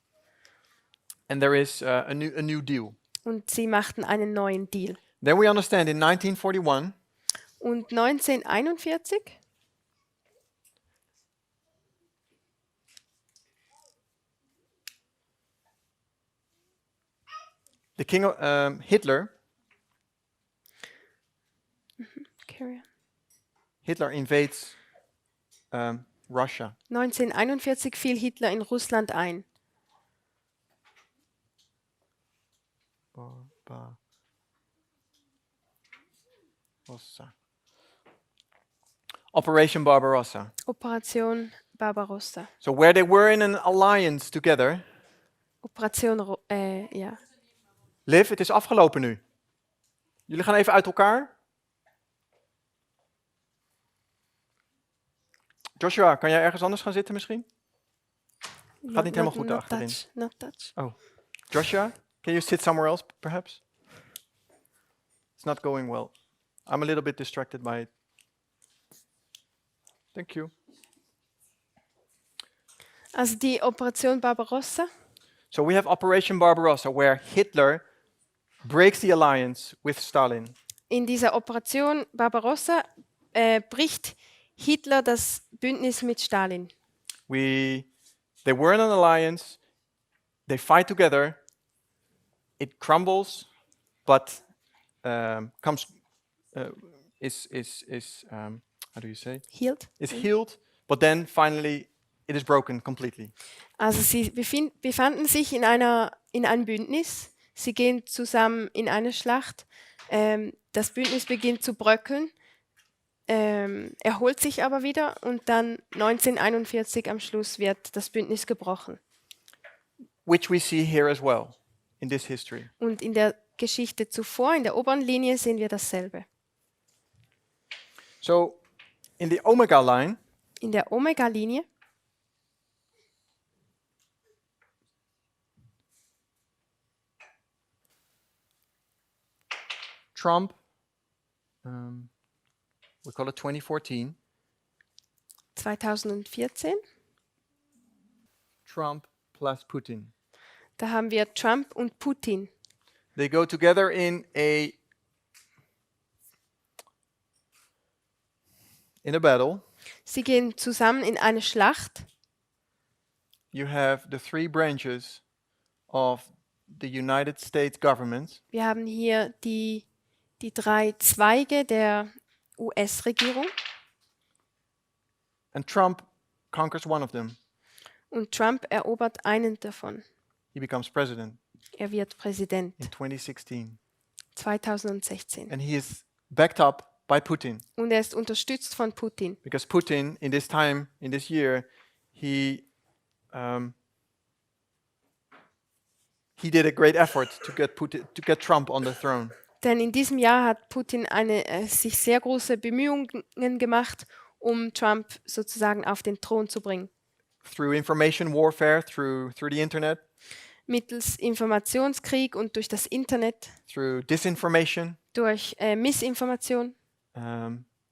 Speaker 1: And there is a new deal.
Speaker 2: Und sie machten einen neuen Deal.
Speaker 1: Then we understand in 1941,
Speaker 2: Und 1941
Speaker 1: the king of Hitler invades Russia.
Speaker 2: 1941 fiel Hitler in Russland ein.
Speaker 1: Barbarossa. Operation Barbarossa.
Speaker 2: Operation Barbarossa.
Speaker 1: So where they were in an alliance together.
Speaker 2: Ja.
Speaker 1: Liv, het is afgelopen nu. Jullie gaan even uit elkaar. Joshua, kan jij ergens anders gaan zitten misschien? Gaat niet helemaal goed achterin.
Speaker 2: Not touch.
Speaker 1: Oh, Joshua, can you sit somewhere else perhaps? It's not going well. I'm a little bit distracted by it. Thank you.
Speaker 2: Also die Operation Barbarossa.
Speaker 1: So we have Operation Barbarossa, where Hitler breaks the alliance with Stalin.
Speaker 2: In dieser Operation Barbarossa bricht Hitler das Bündnis mit Stalin.
Speaker 1: They were in an alliance, they fight together, it crumbles, but comes is how do you say?
Speaker 2: Hielt.
Speaker 1: Is healed, but then finally it is broken completely.
Speaker 2: Also sie befanden sich in einem Bündnis. Sie gehen zusammen in eine Schlacht. Das Bündnis beginnt zu bröckeln, erholt sich aber wieder und dann 1941 am Schluss wird das Bündnis gebrochen.
Speaker 1: Which we see here as well in this history.
Speaker 2: Und in der Geschichte zuvor, in der oberen Linie, sehen wir dasselbe.
Speaker 1: So in the Omega line,
Speaker 2: In der Omega-Linie
Speaker 1: Trump, we call it 2014,
Speaker 2: 2014,
Speaker 1: Trump plus Putin.
Speaker 2: da haben wir Trump und Putin.
Speaker 1: They go together in a battle.
Speaker 2: Sie gehen zusammen in eine Schlacht.
Speaker 1: You have the three branches of the United States government.
Speaker 2: Wir haben hier die drei Zweige der US-Regierung
Speaker 1: And Trump conquers one of them.
Speaker 2: und Trump erobert einen davon.
Speaker 1: He becomes president
Speaker 2: Er wird Präsident
Speaker 1: in 2016.
Speaker 2: 2016.
Speaker 1: And he is backed up by Putin.
Speaker 2: Und er ist unterstützt von Putin.
Speaker 1: Because Putin, in this time, in this year, he did a great effort to get Trump on the throne.
Speaker 2: Denn in diesem Jahr hat Putin sich sehr große Bemühungen gemacht, um Trump sozusagen auf den Thron zu bringen.
Speaker 1: Through information warfare, through the internet,
Speaker 2: Mittels Informationskrieg und durch das Internet,
Speaker 1: through disinformation.
Speaker 2: durch Missinformation.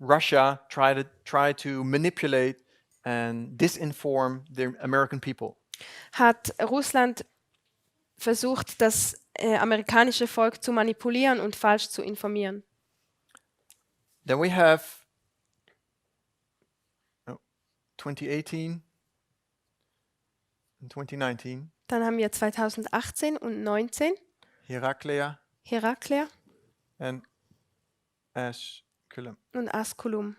Speaker 1: Russia tried to manipulate and disinform the American people.
Speaker 2: Hat Russland versucht, das amerikanische Volk zu manipulieren und falsch zu informieren.
Speaker 1: Then we have 2018 and 2019,
Speaker 2: Dann haben wir 2018 und 2019
Speaker 1: Herakleia
Speaker 2: Herakleia
Speaker 1: and Asculum.
Speaker 2: und Asculum.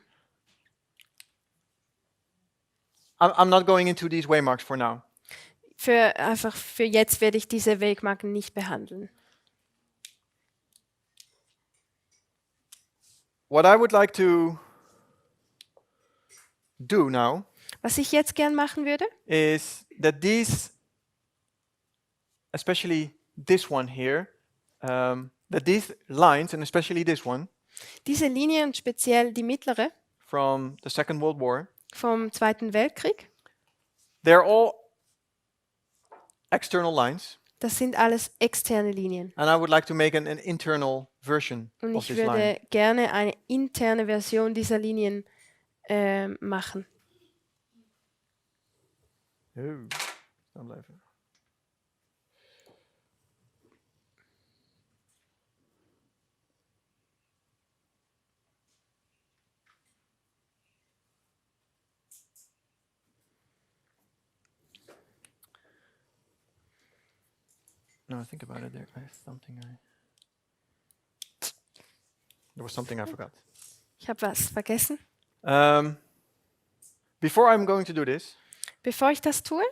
Speaker 1: I'm not going into these waymarks for now.
Speaker 2: Einfach für jetzt werde ich diese Wegmarken nicht behandeln.
Speaker 1: What I would like to do now
Speaker 2: Was ich jetzt gern machen würde,
Speaker 1: is that these, especially this one here, that these lines, and especially this one,
Speaker 2: diese Linie und speziell die mittlere
Speaker 1: from the Second World War,
Speaker 2: vom Zweiten Weltkrieg,
Speaker 1: they're all external lines,
Speaker 2: das sind alles externe Linien.
Speaker 1: and I would like to make an internal version
Speaker 2: Und
Speaker 1: of
Speaker 2: ich
Speaker 1: this
Speaker 2: würde
Speaker 1: line.
Speaker 2: gerne eine interne Version dieser Linien machen.
Speaker 1: Oh, staan blijven. No, I think about it. There was something I forgot.
Speaker 2: Ich habe was vergessen.
Speaker 1: Before I'm going to do this,
Speaker 2: Bevor ich das tue,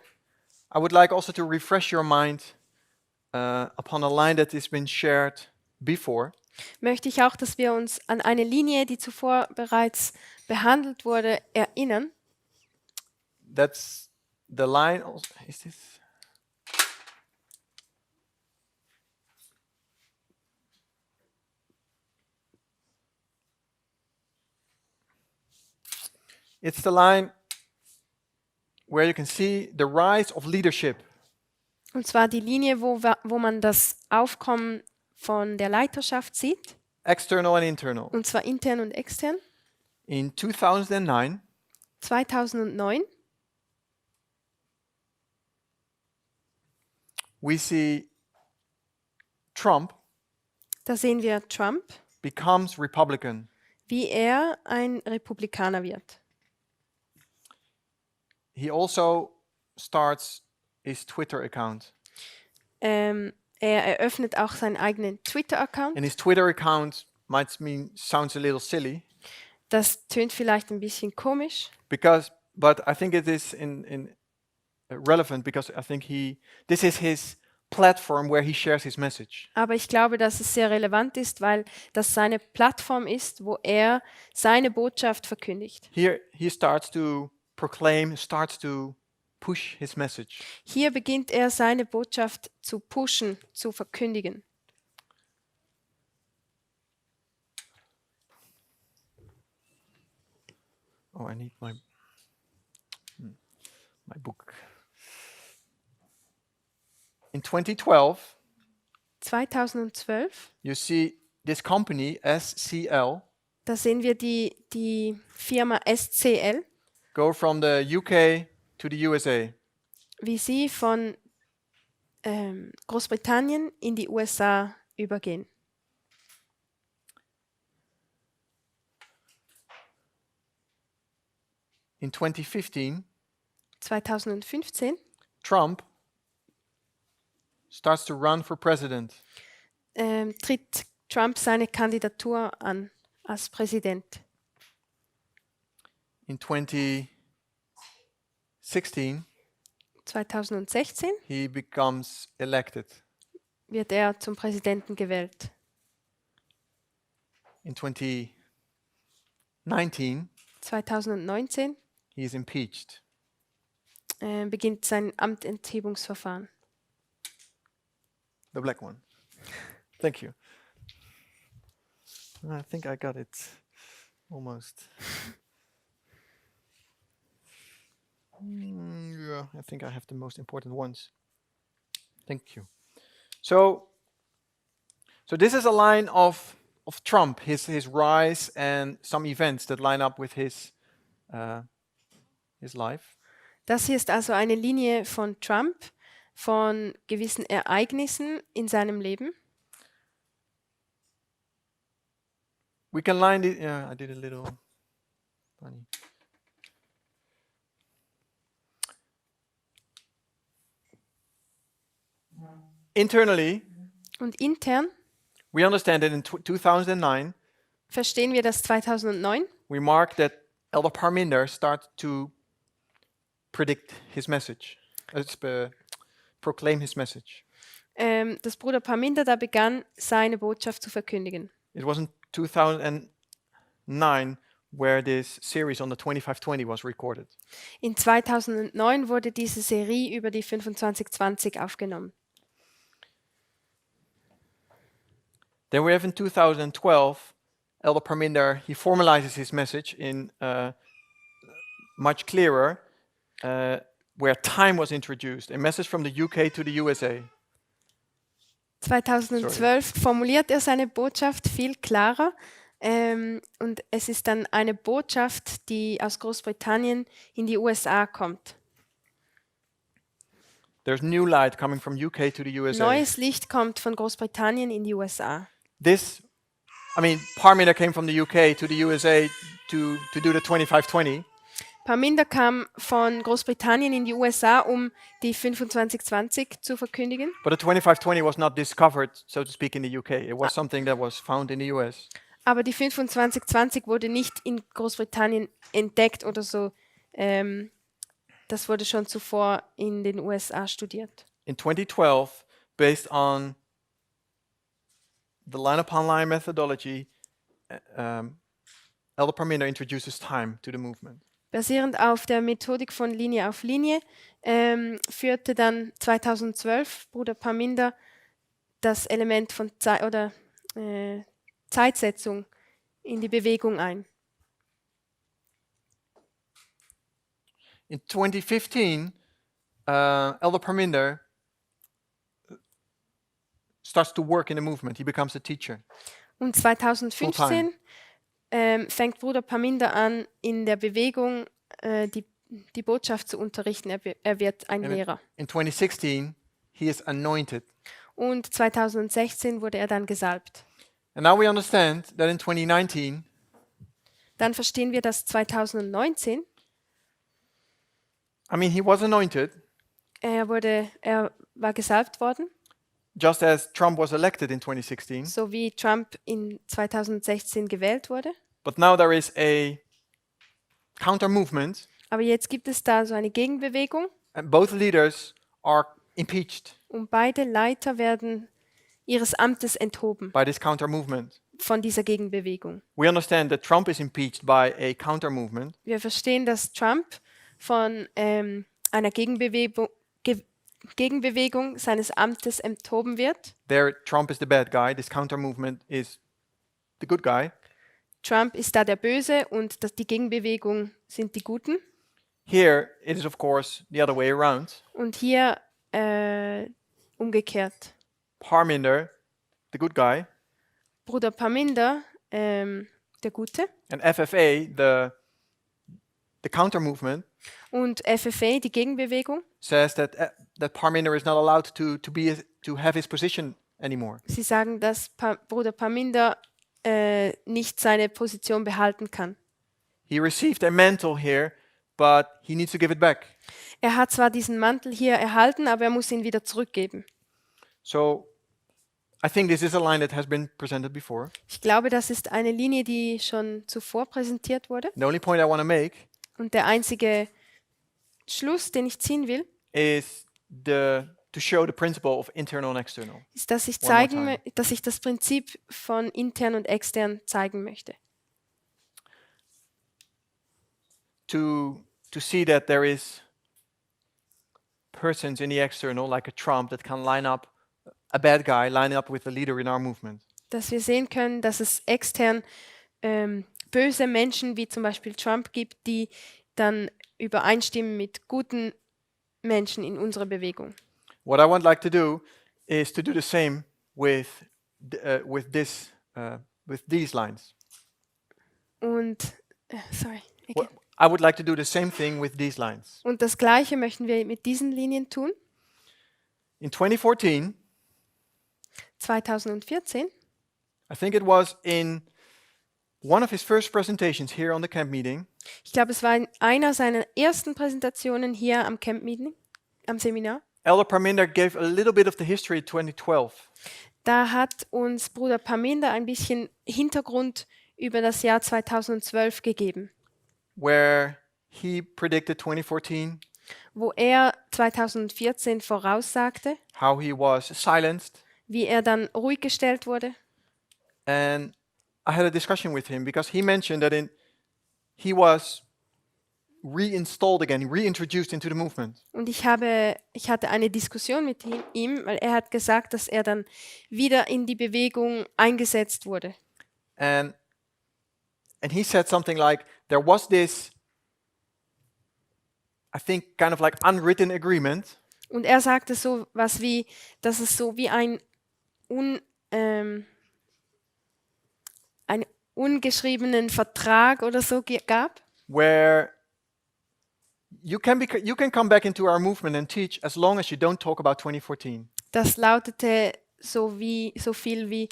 Speaker 1: I would like also to refresh your mind upon a line that has been shared before.
Speaker 2: möchte ich auch, dass wir uns an eine Linie, die zuvor bereits behandelt wurde, erinnern.
Speaker 1: That's the line. Is this? It's the line where you can see the rise of leadership.
Speaker 2: Und zwar die Linie, wo man das Aufkommen von der Leiterschaft sieht.
Speaker 1: External and internal.
Speaker 2: Und zwar intern und extern.
Speaker 1: In 2009,
Speaker 2: 2009
Speaker 1: we see Trump
Speaker 2: Da sehen wir Trump,
Speaker 1: becomes Republican.
Speaker 2: wie er ein Republikaner wird.
Speaker 1: He also starts his Twitter account.
Speaker 2: Er eröffnet auch seinen eigenen Twitter-Account.
Speaker 1: And his Twitter account sounds a little silly
Speaker 2: Das tönt vielleicht ein bisschen komisch,
Speaker 1: but I think it is relevant because I think this is his platform where he shares his message.
Speaker 2: aber ich glaube, dass es sehr relevant ist, weil das seine Plattform ist, wo er seine Botschaft verkündigt.
Speaker 1: Here he starts to proclaim, starts to push his message.
Speaker 2: Hier beginnt er seine Botschaft zu pushen, zu verkündigen.
Speaker 1: Oh, I need my book. In 2012,
Speaker 2: 2012,
Speaker 1: you see this company, SCL,
Speaker 2: da sehen wir die Firma SCL,
Speaker 1: go from the UK to the USA.
Speaker 2: wie sie von Großbritannien in die USA übergehen.
Speaker 1: In 2015,
Speaker 2: 2015
Speaker 1: Trump starts to run for president.
Speaker 2: tritt Trump seine Kandidatur an als Präsident.
Speaker 1: In 2016,
Speaker 2: 2016
Speaker 1: he becomes elected.
Speaker 2: wird er zum Präsidenten gewählt.
Speaker 1: In 2019,
Speaker 2: 2019
Speaker 1: he is impeached.
Speaker 2: beginnt sein Amtenthebungsverfahren.
Speaker 1: The black one. Thank you. I think I got it almost. Yeah, I think I have the most important ones. Thank you. So this is a line of Trump, his rise, and some events that line up with his life.
Speaker 2: Das hier ist also eine Linie von Trump, von gewissen Ereignissen in seinem Leben.
Speaker 1: We can line it. Yeah, I did a little funny. Internally,
Speaker 2: Und intern
Speaker 1: we understand that in 2009,
Speaker 2: verstehen wir, dass 2009
Speaker 1: we mark that Elder Parminder started to predict his message, proclaim his message.
Speaker 2: dass Bruder Parminder da begann, seine Botschaft zu verkündigen.
Speaker 1: It was in 2009 where this series on the 2520 was recorded.
Speaker 2: In 2009 wurde diese Serie über die 2520 aufgenommen.
Speaker 1: Then we have in 2012, Elder Parminder, he formalizes his message in much clearer, where time was introduced, a message from the UK to the USA.
Speaker 2: 2012 formuliert er seine Botschaft viel klarer und es ist dann eine Botschaft, die aus Großbritannien in die USA kommt.
Speaker 1: There's new light coming from UK to the USA.
Speaker 2: Neues Licht kommt von Großbritannien in die USA.
Speaker 1: Parminder came from the UK to the USA to do the 2520.
Speaker 2: Parminder kam von Großbritannien in die USA, um die 2520 zu verkündigen.
Speaker 1: But the 2520 was not discovered, so to speak, in the UK. It was something that was found in the US.
Speaker 2: Aber die 2520 wurde nicht in Großbritannien entdeckt oder so. Das wurde schon zuvor in den USA studiert.
Speaker 1: In 2012, based on the line-upon-line methodology, Elder Parminder introduces time to the movement.
Speaker 2: Basierend auf der Methodik von Linie auf Linie führte dann 2012 Bruder Parminder das Element von Zeitsetzung in die Bewegung ein.
Speaker 1: In 2015, Elder Parminder starts to work in the movement. He becomes a teacher.
Speaker 2: Und 2015 fängt Bruder Parminder an, in der Bewegung die Botschaft zu unterrichten. Er wird ein Lehrer.
Speaker 1: In 2016, he is anointed.
Speaker 2: Und 2016 wurde er dann gesalbt.
Speaker 1: And now we understand that in 2019,
Speaker 2: dann verstehen wir, dass 2019
Speaker 1: he was anointed,
Speaker 2: er war gesalbt worden,
Speaker 1: just as Trump was elected in 2016.
Speaker 2: so wie Trump in 2016 gewählt wurde.
Speaker 1: But now there is a counter movement,
Speaker 2: Aber jetzt gibt es da so eine Gegenbewegung
Speaker 1: and both leaders are impeached
Speaker 2: und beide Leiter werden ihres Amtes enthoben
Speaker 1: by this counter movement.
Speaker 2: von dieser Gegenbewegung.
Speaker 1: We understand that Trump is impeached by a counter movement,
Speaker 2: Wir verstehen, dass Trump von einer Gegenbewegung seines Amtes enthoben wird.
Speaker 1: There, Trump is the bad guy. This counter movement is the good guy.
Speaker 2: Trump ist da der Böse und die Gegenbewegung sind die Guten.
Speaker 1: Here, it is of course the other way around.
Speaker 2: Und hier umgekehrt.
Speaker 1: Parminder, the good guy,
Speaker 2: Bruder Parminder, der Gute,
Speaker 1: and FFA, the counter movement,
Speaker 2: und FFA, die Gegenbewegung.
Speaker 1: says that Parminder is not allowed to have his position anymore.
Speaker 2: Sie sagen, dass Bruder Parminder nicht seine Position behalten kann.
Speaker 1: He received a mantle here, but he needs to give it back.
Speaker 2: Er hat zwar diesen Mantel hier erhalten, aber er muss ihn wieder zurückgeben.
Speaker 1: So, I think this is a line that has been presented before.
Speaker 2: Ich glaube, das ist eine Linie, die schon zuvor präsentiert wurde.
Speaker 1: The only point I want to make
Speaker 2: Und der einzige Schluss, den ich ziehen will,
Speaker 1: is to show the principle of internal and external.
Speaker 2: ist, dass ich,
Speaker 1: One more time.
Speaker 2: dass ich das Prinzip von intern und extern zeigen möchte.
Speaker 1: To see that there is persons in the external, like a Trump, that can line up a bad guy, line up with the leader in our movement.
Speaker 2: Dass wir sehen können, dass es extern böse Menschen wie zum Beispiel Trump gibt, die dann übereinstimmen mit guten Menschen in unserer Bewegung.
Speaker 1: What I would like to do is to do the same with these lines.
Speaker 2: Und sorry. Okay.
Speaker 1: I would like to do the same thing with these lines.
Speaker 2: Und das Gleiche möchten wir mit diesen Linien tun.
Speaker 1: In 2014,
Speaker 2: 2014,
Speaker 1: I think it was in one of his first presentations here on the camp meeting,
Speaker 2: ich glaube, es war in einer seiner ersten Präsentationen hier am Camp-Meeting, am Seminar.
Speaker 1: Elder Parminder gave a little bit of the history of 2012.
Speaker 2: Da hat uns Bruder Parminder ein bisschen Hintergrund über das Jahr 2012 gegeben,
Speaker 1: Where he predicted 2014,
Speaker 2: wo er 2014 voraussagte,
Speaker 1: how he was silenced.
Speaker 2: wie er dann ruhig gestellt wurde.
Speaker 1: And I had a discussion with him because he mentioned that he was reinstalled again, reintroduced into the movement.
Speaker 2: Und ich hatte eine Diskussion mit ihm, weil er hat gesagt, dass er dann wieder in die Bewegung eingesetzt wurde.
Speaker 1: And he said something like, there was this, I think, kind of like unwritten agreement
Speaker 2: Und er sagte so was wie, dass es so wie einen ungeschriebenen Vertrag oder so gab,
Speaker 1: where you can come back into our movement and teach as long as you don't talk about 2014.
Speaker 2: das lautete so viel wie,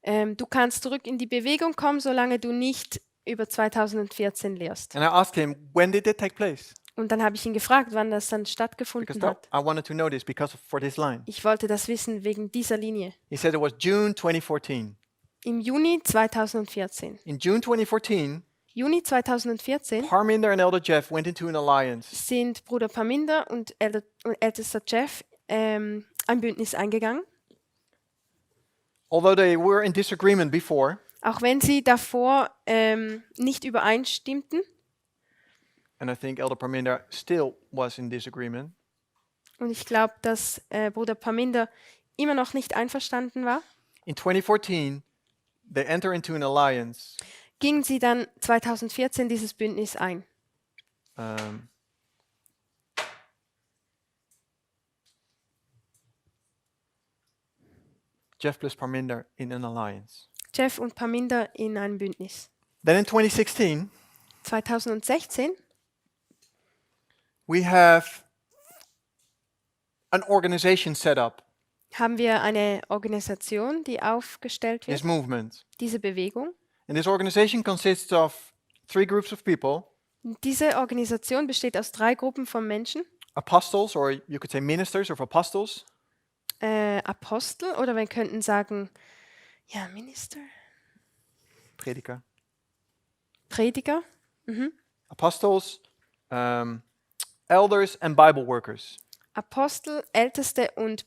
Speaker 2: du kannst zurück in die Bewegung kommen, solange du nicht über 2014 lehrst.
Speaker 1: And I asked him, when did that take place?
Speaker 2: Und dann habe ich ihn gefragt, wann das dann
Speaker 1: Because
Speaker 2: stattgefunden hat.
Speaker 1: I wanted to know this for this line.
Speaker 2: Ich wollte das wissen wegen dieser Linie.
Speaker 1: He said it was June 2014.
Speaker 2: Im Juni 2014.
Speaker 1: In June 2014,
Speaker 2: Juni 2014
Speaker 1: Parminder and Elder Jeff went into an alliance
Speaker 2: sind Bruder Parminder und ältester Jeff ein Bündnis eingegangen.
Speaker 1: although they were in disagreement before.
Speaker 2: Auch wenn sie davor nicht übereinstimmten.
Speaker 1: And I think Elder Parminder still was in disagreement.
Speaker 2: Und ich glaube, dass Bruder Parminder immer noch nicht einverstanden war.
Speaker 1: In 2014, they enter into an alliance
Speaker 2: Gingen sie dann 2014 dieses Bündnis ein.
Speaker 1: Jeff plus Parminder in an alliance.
Speaker 2: Jeff und Parminder in einem Bündnis.
Speaker 1: Then in 2016,
Speaker 2: 2016
Speaker 1: we have an organization set up.
Speaker 2: haben wir eine Organisation, die aufgestellt
Speaker 1: this
Speaker 2: wird,
Speaker 1: movement.
Speaker 2: diese Bewegung.
Speaker 1: And this organization consists of 3 groups of people:
Speaker 2: Diese Organisation besteht aus 3 Gruppen von Menschen.
Speaker 1: apostles, or you could say ministers of apostles,
Speaker 2: Apostel oder wir könnten sagen, ja, Minister,
Speaker 1: prediker,
Speaker 2: Prediger,
Speaker 1: apostles, elders, and Bible workers.
Speaker 2: Apostel, Älteste und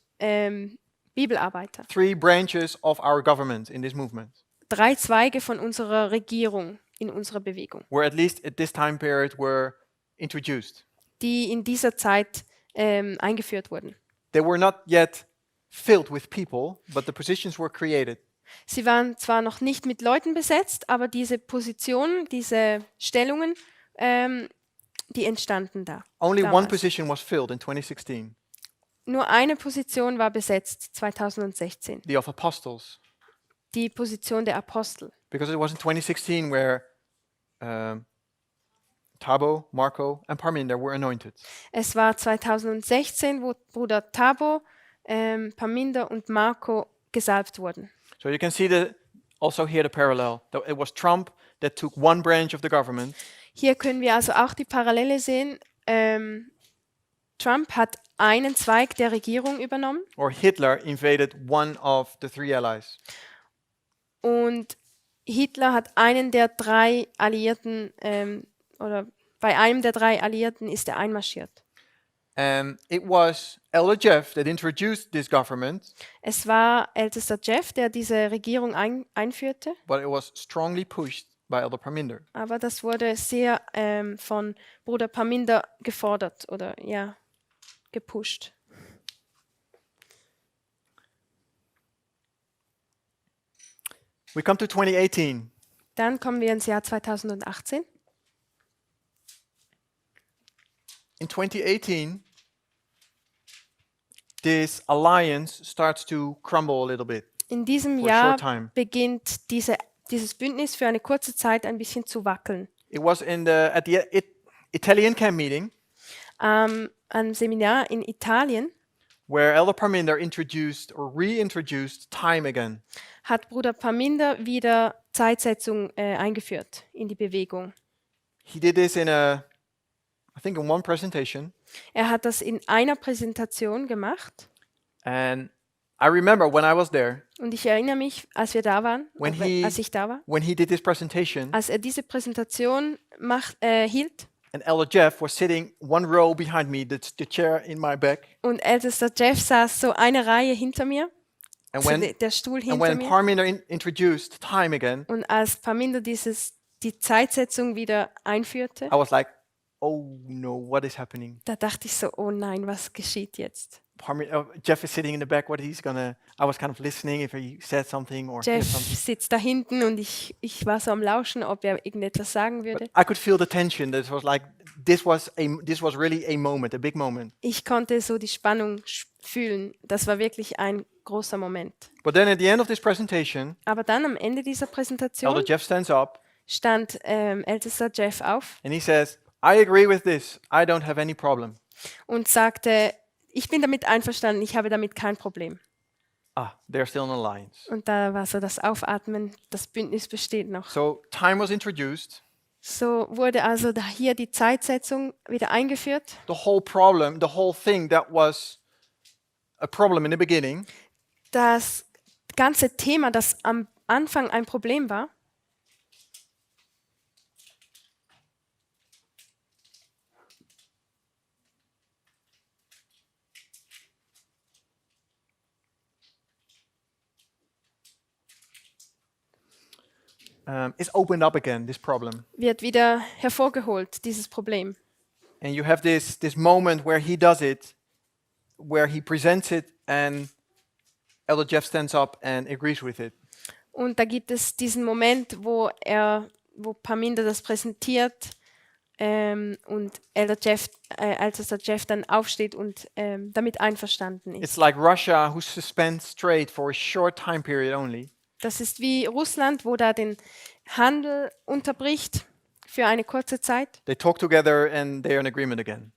Speaker 2: Bibelarbeiter.
Speaker 1: 3 branches of our government in this movement,
Speaker 2: 3 Zweige von unserer Regierung in unserer Bewegung,
Speaker 1: were at least at this time period were introduced.
Speaker 2: die in dieser Zeit eingeführt wurden.
Speaker 1: They were not yet filled with people, but the positions were created.
Speaker 2: Sie waren zwar noch nicht mit Leuten besetzt, aber diese Positionen, diese Stellungen, die entstanden da.
Speaker 1: Only one
Speaker 2: damals.
Speaker 1: position was filled in 2016,
Speaker 2: Nur eine Position war besetzt 2016,
Speaker 1: the of apostles,
Speaker 2: die Position der Apostel.
Speaker 1: because it was in 2016 where Thabo, Marco, and Parminder were anointed.
Speaker 2: Es war 2016, wo Bruder Thabo, Parminder und Marco gesalbt wurden.
Speaker 1: So you can see also here the parallel. It was Trump that took one branch of the government,
Speaker 2: Hier können wir also auch die Parallele sehen. Trump hat einen Zweig der Regierung übernommen
Speaker 1: or Hitler invaded one of the 3 allies.
Speaker 2: und Hitler hat einen der 3 Alliierten oder bei einem der 3 Alliierten ist er einmarschiert.
Speaker 1: And it was Elder Jeff that introduced this government,
Speaker 2: Es war ältester Jeff, der diese Regierung einführte,
Speaker 1: but it was strongly pushed by Elder Parminder.
Speaker 2: aber das wurde sehr von Bruder Parminder gefordert oder ja, gepusht.
Speaker 1: We come to 2018.
Speaker 2: Dann kommen wir ins Jahr 2018.
Speaker 1: In 2018, this alliance starts to crumble a little bit.
Speaker 2: In diesem
Speaker 1: For a
Speaker 2: Jahr
Speaker 1: short time.
Speaker 2: beginnt dieses Bündnis für eine kurze Zeit ein bisschen zu wackeln.
Speaker 1: It was at the Italian camp meeting
Speaker 2: Am Seminar in Italien
Speaker 1: where Elder Parminder introduced or reintroduced time again.
Speaker 2: hat Bruder Parminder wieder Zeitsetzung eingeführt in die Bewegung.
Speaker 1: He did this I think in one presentation,
Speaker 2: Er hat das in einer Präsentation gemacht
Speaker 1: and I remember when I was there,
Speaker 2: und ich erinnere mich, als wir da waren, als ich da war,
Speaker 1: when he did this presentation,
Speaker 2: als er diese Präsentation hielt
Speaker 1: and Elder Jeff was sitting one row behind me, the chair in my back,
Speaker 2: und ältester Jeff saß so eine Reihe hinter mir,
Speaker 1: and
Speaker 2: also
Speaker 1: when
Speaker 2: der Stuhl
Speaker 1: and
Speaker 2: hinter
Speaker 1: when
Speaker 2: mir.
Speaker 1: Parminder introduced time again,
Speaker 2: Und als Parminder die Zeitsetzung wieder einführte,
Speaker 1: I was like, oh no, what is happening?
Speaker 2: da dachte ich so, oh nein, was geschieht jetzt?
Speaker 1: Jeff is sitting in the back. I was kind of listening if he said something or
Speaker 2: Jeff
Speaker 1: did something.
Speaker 2: sitzt da hinten und ich war so am Lauschen, ob er irgendetwas sagen würde.
Speaker 1: I could feel the tension. This was like this was really a moment, a big moment.
Speaker 2: Ich konnte so die Spannung fühlen. Das war wirklich ein großer Moment.
Speaker 1: But then at the end of this presentation,
Speaker 2: Aber dann am Ende dieser
Speaker 1: Elder
Speaker 2: Präsentation
Speaker 1: Jeff stands up
Speaker 2: stand ältester Jeff auf
Speaker 1: and he says, "I agree with this. I don't have any problem."
Speaker 2: und sagte, ich bin damit einverstanden, ich habe damit kein Problem.
Speaker 1: They're still in alliance.
Speaker 2: Und da war so das Aufatmen, das Bündnis besteht noch.
Speaker 1: So time was introduced.
Speaker 2: So wurde also da hier die Zeitsetzung wieder eingeführt.
Speaker 1: The whole thing that was a problem in the beginning,
Speaker 2: Das ganze Thema, das am Anfang ein Problem war,
Speaker 1: is opened up again. This problem,
Speaker 2: wird wieder hervorgeholt, dieses Problem.
Speaker 1: and you have this moment where he does it, where he presents it, and Elder Jeff stands up and agrees with it.
Speaker 2: Und da gibt es diesen Moment, wo Parminder das präsentiert und ältester Jeff dann aufsteht und damit einverstanden ist.
Speaker 1: It's like Russia, who suspends trade for a short time period only,
Speaker 2: Das ist wie Russland, wo da den Handel unterbricht für eine kurze Zeit.
Speaker 1: they talk together and they're in agreement again.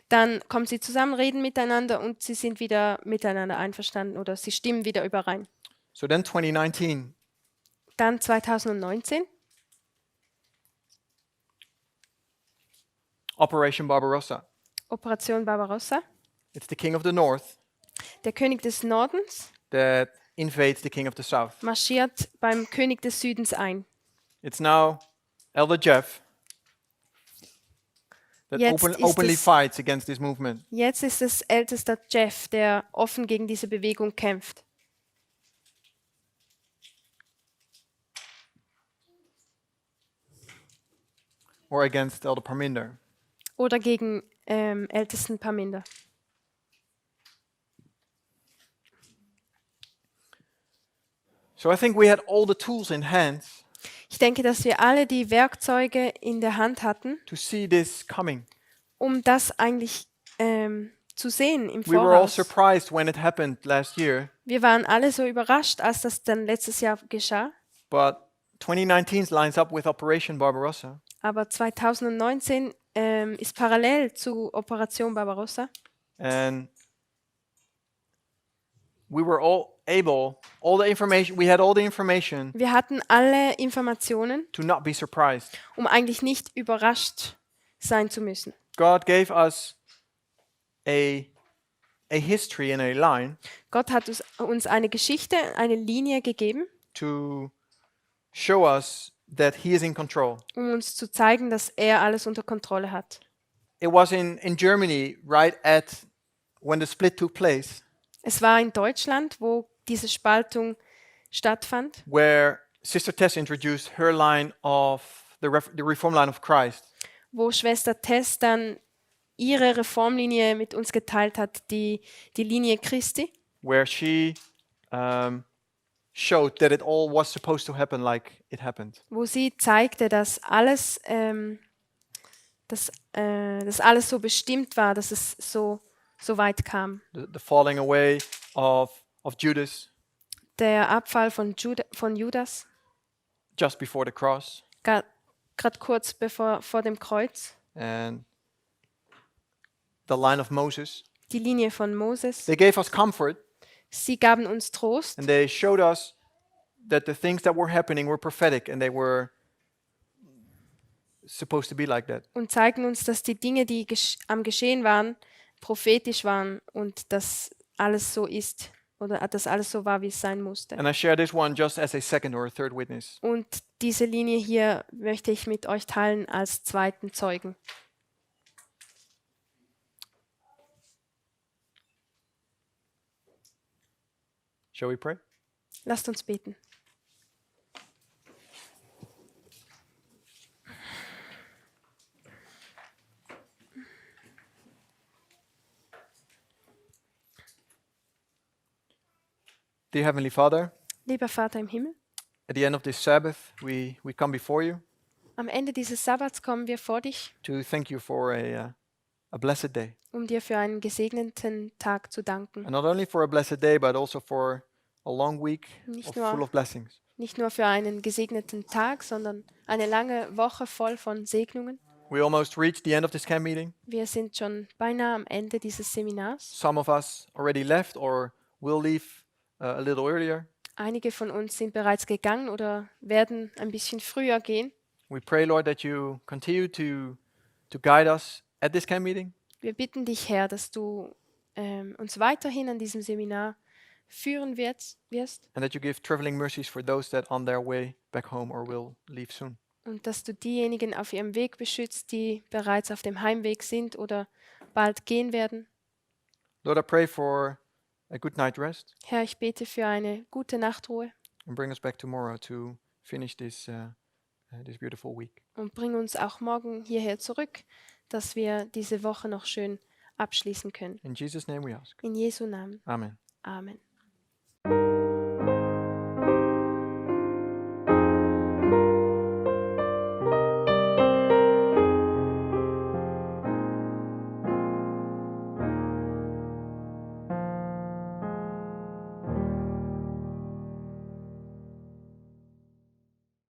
Speaker 2: Dann kommen sie zusammen, reden miteinander und sie sind wieder miteinander einverstanden oder sie stimmen wieder überein.
Speaker 1: So then 2019,
Speaker 2: Dann 2019,
Speaker 1: Operation Barbarossa.
Speaker 2: Operation Barbarossa.
Speaker 1: It's the king of the north
Speaker 2: Der König des Nordens
Speaker 1: that invades the king of the south.
Speaker 2: marschiert beim König des Südens ein.
Speaker 1: It's now Elder Jeff that
Speaker 2: Jetzt ist
Speaker 1: openly
Speaker 2: es-
Speaker 1: fights against this movement.
Speaker 2: Jetzt ist es ältester Jeff, der offen gegen diese Bewegung kämpft.
Speaker 1: Or against Elder Parminder.
Speaker 2: Oder gegen ältesten Parminder.
Speaker 1: So I think we had all the tools in hand
Speaker 2: Ich denke, dass wir alle die Werkzeuge in der Hand hatten,
Speaker 1: to see this coming.
Speaker 2: um das eigentlich zu sehen im
Speaker 1: We were all
Speaker 2: Voraus.
Speaker 1: surprised when it happened last year,
Speaker 2: Wir waren alle so überrascht, als das dann letztes Jahr geschah.
Speaker 1: but 2019 lines up with Operation Barbarossa.
Speaker 2: Aber 2019 ist parallel zu Operation Barbarossa.
Speaker 1: And we were all able, we had all the information
Speaker 2: Wir hatten alle Informationen,
Speaker 1: to not be surprised.
Speaker 2: um eigentlich nicht überrascht sein zu müssen.
Speaker 1: God gave us a history and a line
Speaker 2: Gott hat uns eine Geschichte, eine Linie gegeben,
Speaker 1: to show us that He is in control.
Speaker 2: um uns zu zeigen, dass er alles unter Kontrolle hat.
Speaker 1: It was in Germany, right at when the split took place,
Speaker 2: Es war in Deutschland, wo diese Spaltung stattfand,
Speaker 1: where Sister Tess introduced her line of the reform line of Christ,
Speaker 2: wo Schwester Tess dann ihre Reformlinie mit uns geteilt hat, die Linie Christi,
Speaker 1: where she showed that it all was supposed to happen like it happened.
Speaker 2: wo sie zeigte, dass alles so bestimmt war, dass es so weit kam.
Speaker 1: The falling away of Judas
Speaker 2: Der Abfall von Judas,
Speaker 1: just before the cross,
Speaker 2: gerade kurz vor dem Kreuz,
Speaker 1: and the line of Moses.
Speaker 2: die Linie von Moses.
Speaker 1: They gave us comfort,
Speaker 2: Sie gaben uns Trost
Speaker 1: and they showed us that the things that were happening were prophetic, and they were supposed to be like that.
Speaker 2: und zeigten uns, dass die Dinge, die am Geschehen waren, prophetisch waren und dass alles so ist oder dass alles so war, wie es sein musste.
Speaker 1: And I share this one just as a second or a third witness.
Speaker 2: Und diese Linie hier möchte ich mit euch teilen als zweiten Zeugen.
Speaker 1: Shall we pray?
Speaker 2: Lasst uns beten.
Speaker 1: Dear Heavenly Father,
Speaker 2: Lieber Vater im Himmel,
Speaker 1: at the end of this Sabbath, we come before you
Speaker 2: am Ende dieses Sabbats kommen wir vor dich,
Speaker 1: to thank you for a blessed day.
Speaker 2: um dir für einen gesegneten Tag zu danken.
Speaker 1: And not only for a blessed day, but also for a long week
Speaker 2: Nicht
Speaker 1: full
Speaker 2: nur-
Speaker 1: of blessings.
Speaker 2: Nicht nur für einen gesegneten Tag, sondern eine lange Woche voll von Segnungen.
Speaker 1: We almost reached the end of this camp meeting.
Speaker 2: Wir sind schon beinahe am Ende dieses Seminars.
Speaker 1: Some of us already left or will leave a little earlier.
Speaker 2: Einige von uns sind bereits gegangen oder werden ein bisschen früher gehen.
Speaker 1: We pray, Lord, that you continue to guide us at this camp meeting,
Speaker 2: Wir bitten dich, Herr, dass du uns weiterhin an diesem Seminar führen wirst
Speaker 1: and that you give traveling mercies for those that on their way back home or will leave soon.
Speaker 2: und dass du diejenigen auf ihrem Weg beschützt, die bereits auf dem Heimweg sind oder bald gehen werden.
Speaker 1: Lord, I pray for a good night rest
Speaker 2: Herr, ich bete für eine gute Nachtruhe
Speaker 1: and bring us back tomorrow to finish this beautiful week.
Speaker 2: und bring uns auch morgen hierher zurück, dass wir diese Woche noch schön abschließen können.
Speaker 1: In Jesus' name we ask.
Speaker 2: In Jesu Namen.
Speaker 1: Amen.
Speaker 2: Amen.